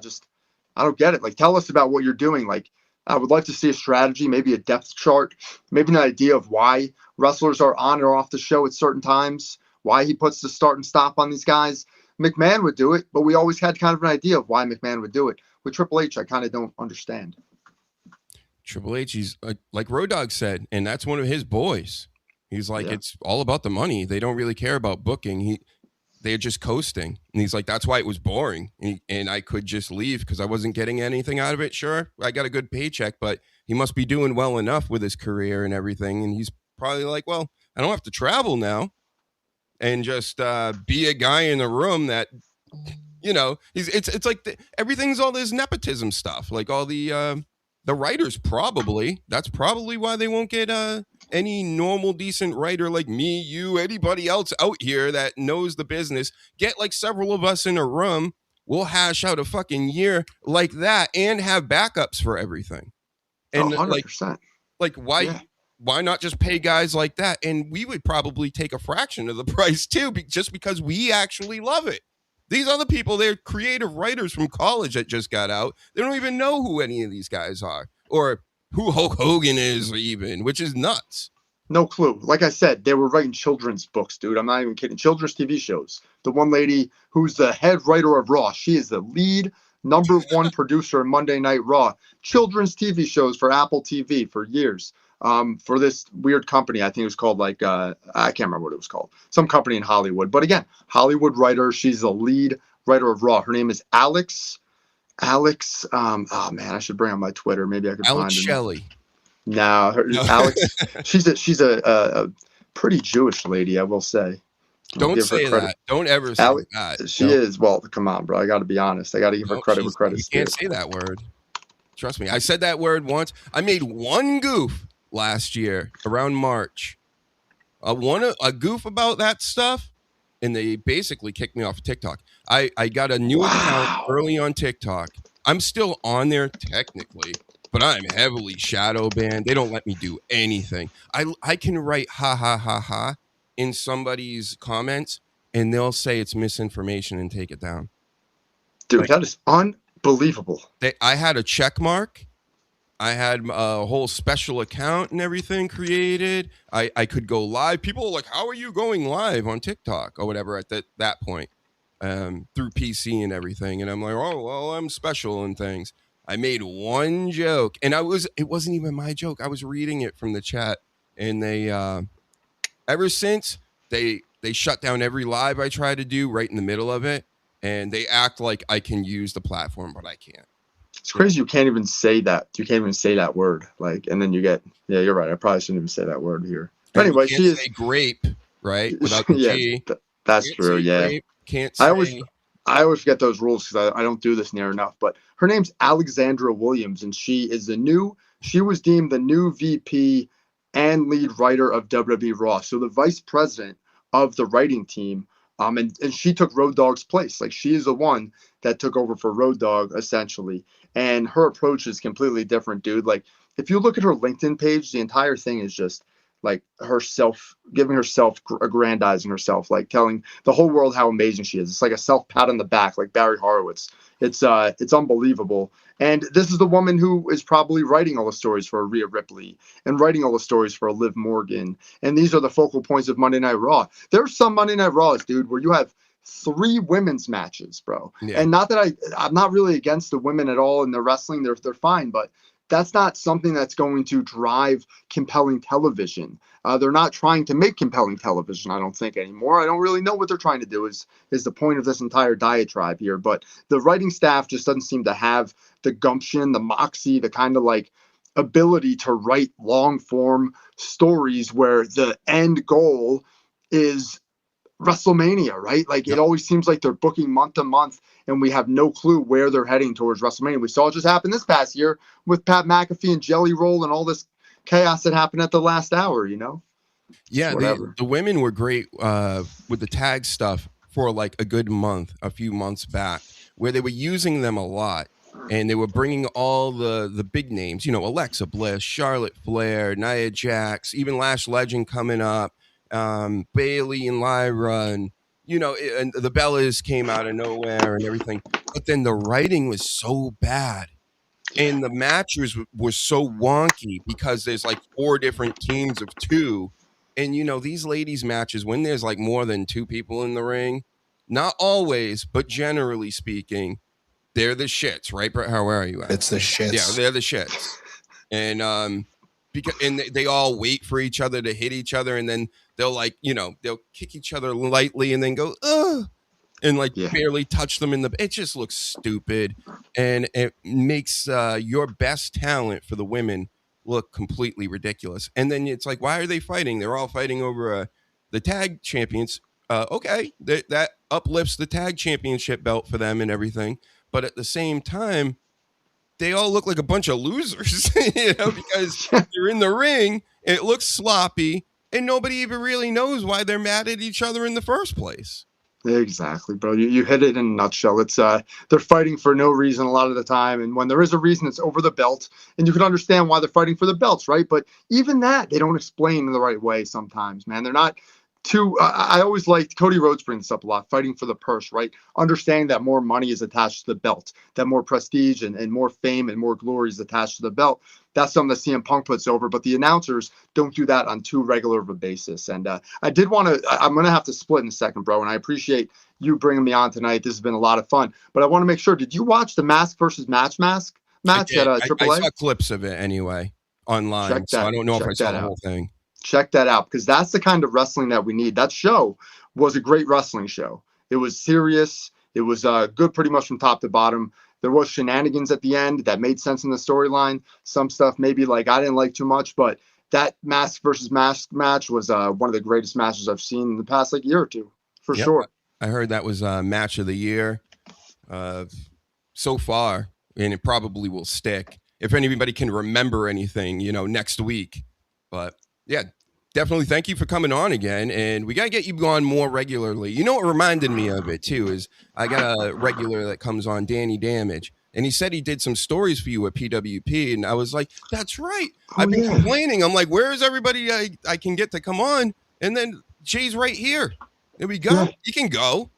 don't get it. Like, tell us about what you're doing. Like, I would like to see a strategy, maybe a depth chart, maybe an idea of why wrestlers are on or off the show at certain times, why he puts the start and stop on these guys. McMahon would do it, but we always had kind of an idea of why McMahon would do it. With Triple H, I kind of don't understand. Triple H, he's like Road Dogg said, and that's one of his boys. He's like, it's all about the money. They don't really care about booking. They're just coasting. And he's like, that's why it was boring. And I could just leave because I wasn't getting anything out of it. Sure, I got a good paycheck, but he must be doing well enough with his career and everything. And he's probably like, well, I don't have to travel now and just be a guy in a room that, it's like everything's all this nepotism stuff. Like all the writers that's probably why they won't get any normal decent writer like me, you, anybody else out here that knows the business. Get like several of us in a room, we'll hash out a fucking year like that and have backups for everything. And 100%. Like why not just pay guys like that? And we would probably take a fraction of the price too, just because we actually love it. These other people, they're creative writers from college that just got out. They don't even know who any of these guys are or who Hulk Hogan is even, which is nuts. No clue. Like I said, they were writing children's books, dude. I'm not even kidding. Children's TV shows. The one lady who's the head writer of Raw, she is the lead number one producer of Monday Night Raw. Children's TV shows for Apple TV for years. For this weird company, I think it was called I can't remember what it was called. Some company in Hollywood. But again, Hollywood writer. She's the lead writer of Raw. Her name is Alex. Oh man, I should bring on my Twitter. Maybe I could Alex find her. Shelley. No, Alex. She's a pretty Jewish lady, I will say. Don't say that. Don't ever say Alex, that. She is. Well, come on, bro. I got to be honest. I got to give her credit where credit's due. You can't say that word. Trust me. I said that word once. I made one goof last year around March. A goof about that stuff, and they basically kicked me off of TikTok. I got a new account early on TikTok. I'm still on there technically, but I'm heavily shadow banned. They don't let me do anything. I can write ha ha ha ha in somebody's comments, and they'll say it's misinformation and take it down. Dude, Like, that is unbelievable. I had a check mark. I had a whole special account and everything created. I could go live. People were like, how are you going live on TikTok or whatever at that point, through PC and everything? And I'm like, oh, well, I'm special and things. I made one joke, and it wasn't even my joke. I was reading it from the chat, and they, ever since, they shut down every live I try to do right in the middle of it, and they act like I can use the platform, but I can't. It's crazy you can't even say that. You can't even say that word. Like, and then you get, yeah, you're right. I probably shouldn't even say that word here. But anyway, she is grape, right? Without the yeah, G. That's Can't true. Yeah. Grape, can't say. I always forget those rules because I don't do this near enough. But her name's Alexandra Williams, and she was deemed the new VP and lead writer of WWE Raw. So the vice president of the writing team. And she took Road Dogg's place. Like, she is the one that took over for Road Dogg, essentially. And her approach is completely different, dude. Like, if you look at her LinkedIn page, the entire thing is just like herself, giving herself, aggrandizing herself, like telling the whole world how amazing she is. It's like a self pat on the back, like Barry Horowitz. It's unbelievable. And this is the woman who is probably writing all the stories for Rhea Ripley and writing all the stories for Liv Morgan. And these are the focal points of Monday Night Raw. There's some Monday Night Raws, dude, where you have 3 women's matches, bro. Yeah. And not that I'm not really against the women at all in the wrestling. They're fine, but that's not something that's going to drive compelling television. They're not trying to make compelling television, I don't think, anymore. I don't really know what they're trying to do is the point of this entire diatribe here. But the writing staff just doesn't seem to have the gumption, the moxie, the kind of like ability to write long form stories where the end goal is WrestleMania, right? Like, it always seems like they're booking month to month and we have no clue where they're heading towards WrestleMania. We saw it just happen this past year with Pat McAfee and Jelly Roll and all this chaos that happened at the last hour, you know? Yeah, the women were great with the tag stuff for like a good month, a few months back, where they were using them a lot. And they were bringing all the big names, you know, Alexa Bliss, Charlotte Flair, Nia Jax, even Lash Legend coming up, Bailey and Lyra, and you know, and the Bellas came out of nowhere and everything. But then the writing was so bad, and the matches were so wonky because there's like 4 different teams of 2, and you know, these ladies matches, when there's like more than 2 people in the ring, not always, but generally speaking, they're the shits, right? How are you at? It's the shits. Yeah, they're the shits. And because they all wait for each other to hit each other, and then they'll like, you know, they'll kick each other lightly and then go, ugh, and like barely touch them in the. It just looks stupid, and it makes your best talent for the women look completely ridiculous. And then it's like, why are they fighting? They're all fighting over the tag champions. Okay, that uplifts the tag championship belt for them and everything. But at the same time, they all look like a bunch of losers, you know, because they're in the ring, it looks sloppy, and nobody even really knows why they're mad at each other in the first place. Exactly, bro. You hit it in a nutshell. It's they're fighting for no reason a lot of the time, and when there is a reason, it's over the belt, and you can understand why they're fighting for the belts, right? But even that, they don't explain in the right way sometimes, man. They're not I always liked Cody Rhodes brings this up a lot, fighting for the purse, right? Understanding that more money is attached to the belt, that more prestige and more fame and more glory is attached to the belt. That's something that CM Punk puts over, but the announcers don't do that on too regular of a basis. And I'm going to have to split in a second, bro. And I appreciate you bringing me on tonight. This has been a lot of fun, but I want to make sure, did you watch the mask versus match match at AAA? I saw clips of it anyway online, so I don't know if I saw the whole thing. Check that out, because that's the kind of wrestling that we need. That show was a great wrestling show. It was serious. It was good pretty much from top to bottom. There was shenanigans at the end that made sense in the storyline. Some stuff maybe like I didn't like too much, but that mask versus mask match was one of the greatest matches I've seen in the past like year or two, for sure. I heard that was match of the year so far, and it probably will stick. If anybody can remember anything, you know, next week. But yeah, definitely thank you for coming on again. And we got to get you on more regularly. You know what reminded me of it, too, is I got a regular that comes on, Danny Damage. And he said he did some stories for you at PWP. And I was like, that's right. Oh, I've been yeah. complaining. I'm like, where is everybody I can get to come on? And then Jay's right here. There we go. Yeah. He can go.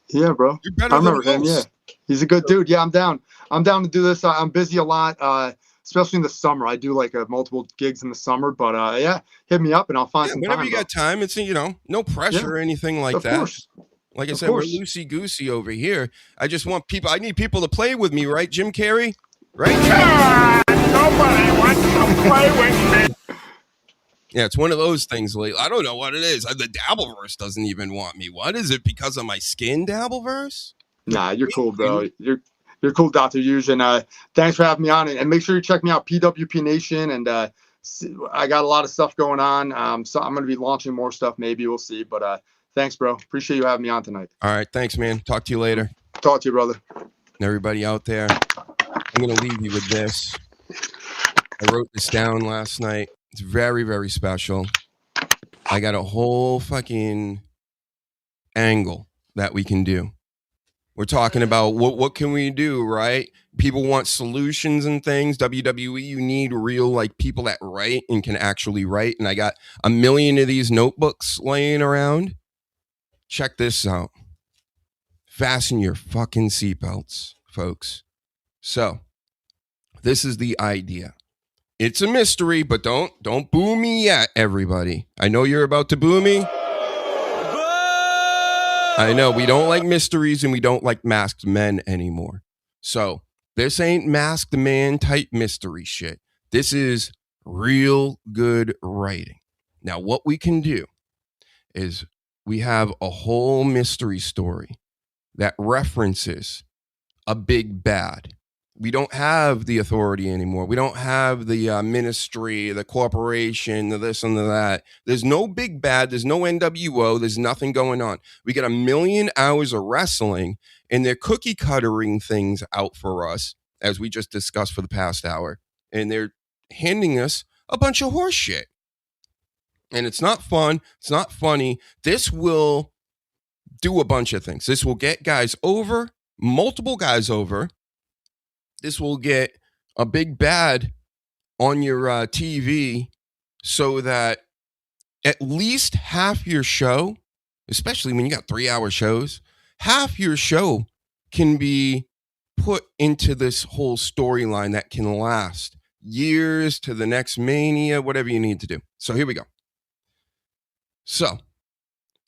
Yeah, bro. You're better I remember than him. most. Yeah, he's a good dude. Yeah, I'm down. I'm down to do this. I'm busy a lot, especially in the summer. I do like multiple gigs in the summer, but yeah, hit me up and I'll find some Whenever time. you got time, it's, no pressure or anything like Of that. course. Like I Of said, course. we're loosey-goosey over here. I just want people, I need people to play with me, right, Jim Carrey? Right? Nobody wants to play with me. Yeah, it's one of those things. Like, I don't know what it is. The Dabbleverse doesn't even want me. What is it? Because of my skin, Dabbleverse? Nah, you're cool, bro. You're cool, Dr. Hughes. And thanks for having me on. And make sure you check me out, PWP Nation. And I got a lot of stuff going on. So I'm going to be launching more stuff. Maybe we'll see. But thanks, bro. Appreciate you having me on tonight. All right. Thanks, man. Talk to you later. Talk to you, brother. And everybody out there, I'm going to leave you with this. I wrote this down last night. It's very, very special. I got a whole fucking angle that we can do. We're talking about what can we do, right? People want solutions and things. WWE, you need real like people that write and can actually write. And I got a million of these notebooks laying around. Check this out. Fasten your fucking seatbelts, folks. So, this is the idea. It's a mystery, but don't boo me yet, everybody. I know you're about to boo me. I know we don't like mysteries and we don't like masked men anymore. So this ain't masked man type mystery shit. This is real good writing. Now, what we can do is we have a whole mystery story that references a big bad. We don't have the authority anymore. We don't have the ministry, the corporation, the this and the that. There's no big bad. There's no NWO. There's nothing going on. We got 1 million hours of wrestling, and they're cookie cuttering things out for us, as we just discussed for the past hour. And they're handing us a bunch of horse shit. And it's not fun. It's not funny. This will do a bunch of things. This will get guys over, multiple guys over. This will get a big bad on your TV so that at least half your show, especially when you got 3-hour shows, half your show can be put into this whole storyline that can last years to the next Mania, whatever you need to do. So here we go. So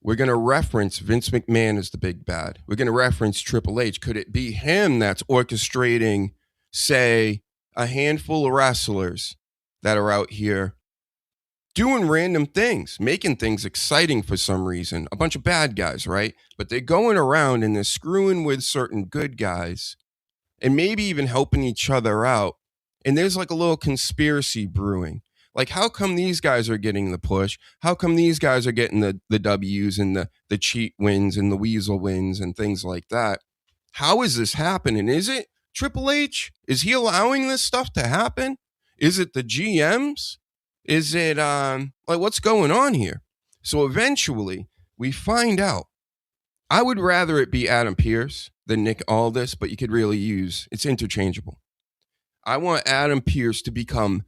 we're going to reference Vince McMahon as the big bad. We're going to reference Triple H. Could it be him that's orchestrating, say, a handful of wrestlers that are out here doing random things, making things exciting for some reason? A bunch of bad guys, right? But they're going around and they're screwing with certain good guys and maybe even helping each other out. And there's like a little conspiracy brewing. Like, how come these guys are getting the push? How come these guys are getting the W's and the cheat wins and the weasel wins and things like that? How is this happening? Is it Triple H? Is he allowing this stuff to happen? Is it the GMs? Is it like what's going on here? So eventually we find out. I would rather it be Adam Pearce than Nick Aldis, but you could really use, it's interchangeable. I want Adam Pearce to become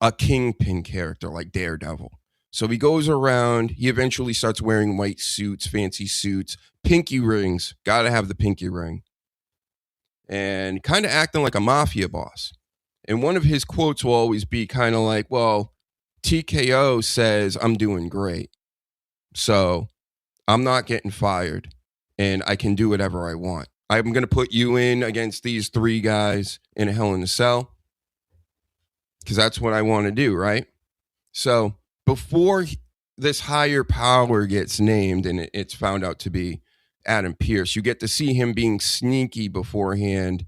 a kingpin character like Daredevil. So he goes around, he eventually starts wearing white suits, fancy suits, pinky rings, gotta have the pinky ring, and kind of acting like a mafia boss. And one of his quotes will always be kind of like, well, TKO says I'm doing great, so I'm not getting fired, and I can do whatever I want. I'm going to put you in against these 3 guys in a Hell in a Cell, because that's what I want to do, right? So before this higher power gets named and it's found out to be Adam Pearce, you get to see him being sneaky beforehand,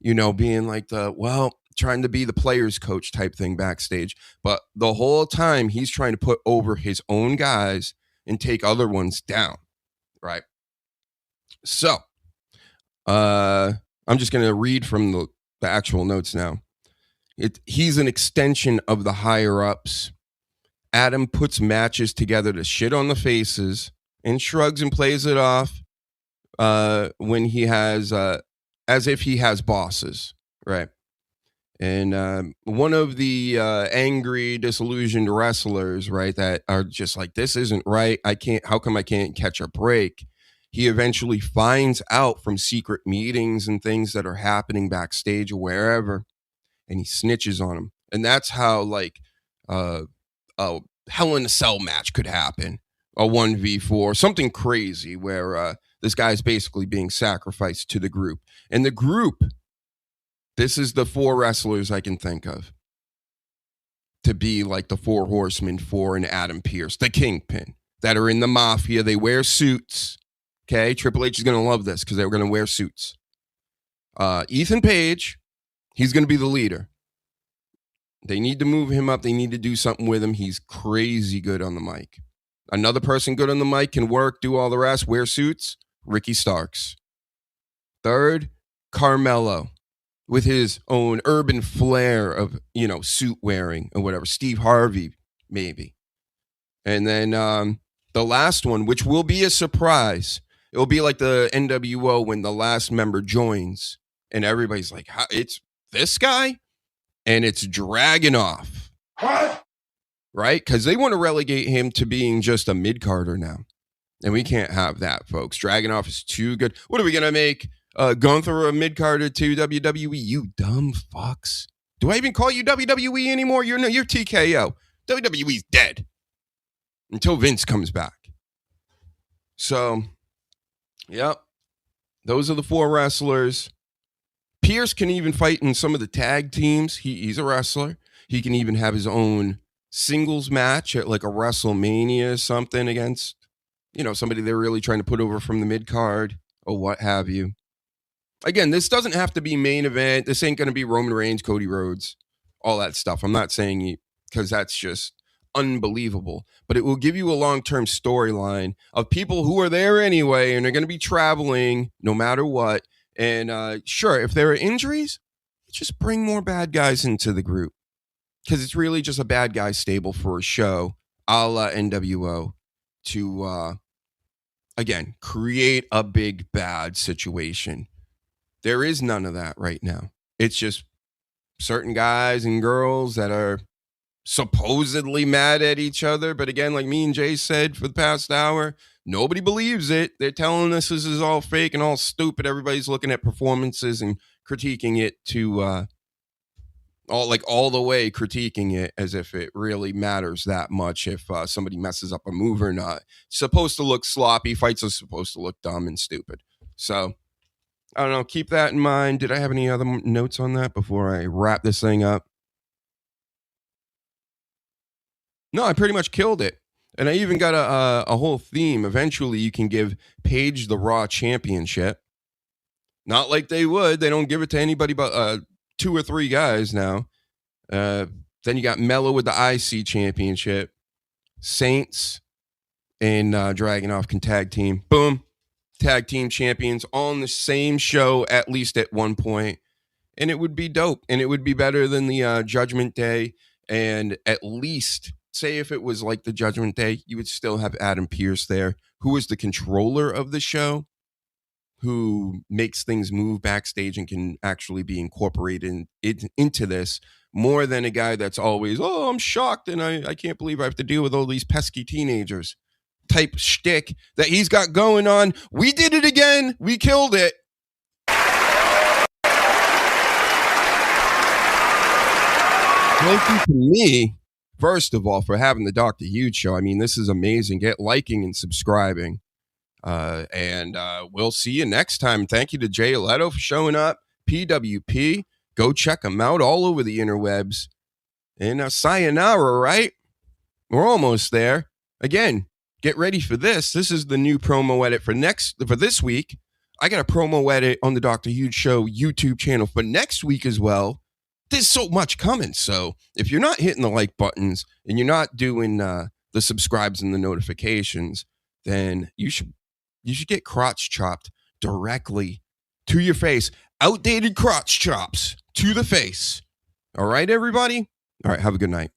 being like trying to be the player's coach type thing backstage. But the whole time he's trying to put over his own guys and take other ones down, right? So I'm just going to read from the actual notes now. He's an extension of the higher ups. Adam puts matches together to shit on the faces and shrugs and plays it off when he has as if he has bosses, right? And one of the angry, disillusioned wrestlers, right, that are just like, this isn't right. How come I can't catch a break? He eventually finds out from secret meetings and things that are happening backstage or wherever, and he snitches on him. And that's how, like, a Hell in a Cell match could happen, a 1v4, something crazy where this guy's basically being sacrificed to the group. And the group, this is the 4 wrestlers I can think of to be like the 4 horsemen for an Adam Pearce, the Kingpin, that are in the Mafia. They wear suits. Okay, Triple H is going to love this because they're going to wear suits. Ethan Page, he's going to be the leader. They need to move him up. They need to do something with him. He's crazy good on the mic. Another person good on the mic can work, do all the rest, wear suits. Ricky Starks. Third, Carmelo, with his own urban flair of, suit wearing or whatever. Steve Harvey, maybe. And then the last one, which will be a surprise. It will be like the NWO when the last member joins and everybody's like, it's this guy? And it's dragging off. What? Right? Because they want to relegate him to being just a mid-carder now. And we can't have that, folks. Dragunov is too good. What are we going to make Gunther a mid-carder to WWE? You dumb fucks. Do I even call you WWE anymore? You're TKO. WWE's dead. Until Vince comes back. So, yep. Those are the 4 wrestlers. Pearce can even fight in some of the tag teams. He's a wrestler. He can even have his own singles match at like a WrestleMania or something against, somebody they're really trying to put over from the mid-card or what have you. Again, this doesn't have to be main event. This ain't going to be Roman Reigns, Cody Rhodes, all that stuff. I'm not saying because that's just unbelievable. But it will give you a long-term storyline of people who are there anyway and are going to be traveling no matter what. And sure, if there are injuries, just bring more bad guys into the group. Because it's really just a bad guy stable for a show, a la NWO, to, again, create a big bad situation. There is none of that right now. It's just certain guys and girls that are supposedly mad at each other. But again, like me and Jay said for the past hour, nobody believes it. They're telling us this is all fake and all stupid. Everybody's looking at performances and critiquing it to all the way critiquing it as if it really matters that much if somebody messes up a move or not. It's supposed to look sloppy. Fights are supposed to look dumb and stupid. So, I don't know. Keep that in mind. Did I have any other notes on that before I wrap this thing up? No, I pretty much killed it. And I even got a whole theme. Eventually, you can give Paige the Raw Championship. Not like they would. They don't give it to anybody but 2 or 3 guys now. Then you got Mello with the IC Championship. Saints and Dragunov can tag team. Boom. Tag team champions on the same show, at least at one point. And it would be dope. And it would be better than the Judgment Day. And at least, say if it was like the Judgment Day, you would still have Adam Pearce there, who is the controller of the show, who makes things move backstage and can actually be incorporated into this more than a guy that's always, I'm shocked and I can't believe I have to deal with all these pesky teenagers type shtick that he's got going on. We did it again. We killed it. Thank you to me, first of all, for having the Dr. Huge Show. I mean, this is amazing. Get liking and subscribing. And we'll see you next time. Thank you to Jay Leto for showing up. PWP. Go check them out all over the interwebs. And sayonara, right? We're almost there. Again, get ready for this. This is the new promo edit for this week. I got a promo edit on the Dr. Huge Show YouTube channel for next week as well. There's so much coming. So if you're not hitting the like buttons and you're not doing the subscribes and the notifications, then you should get crotch chopped directly to your face. Outdated crotch chops to the face. All right, everybody? All right, have a good night.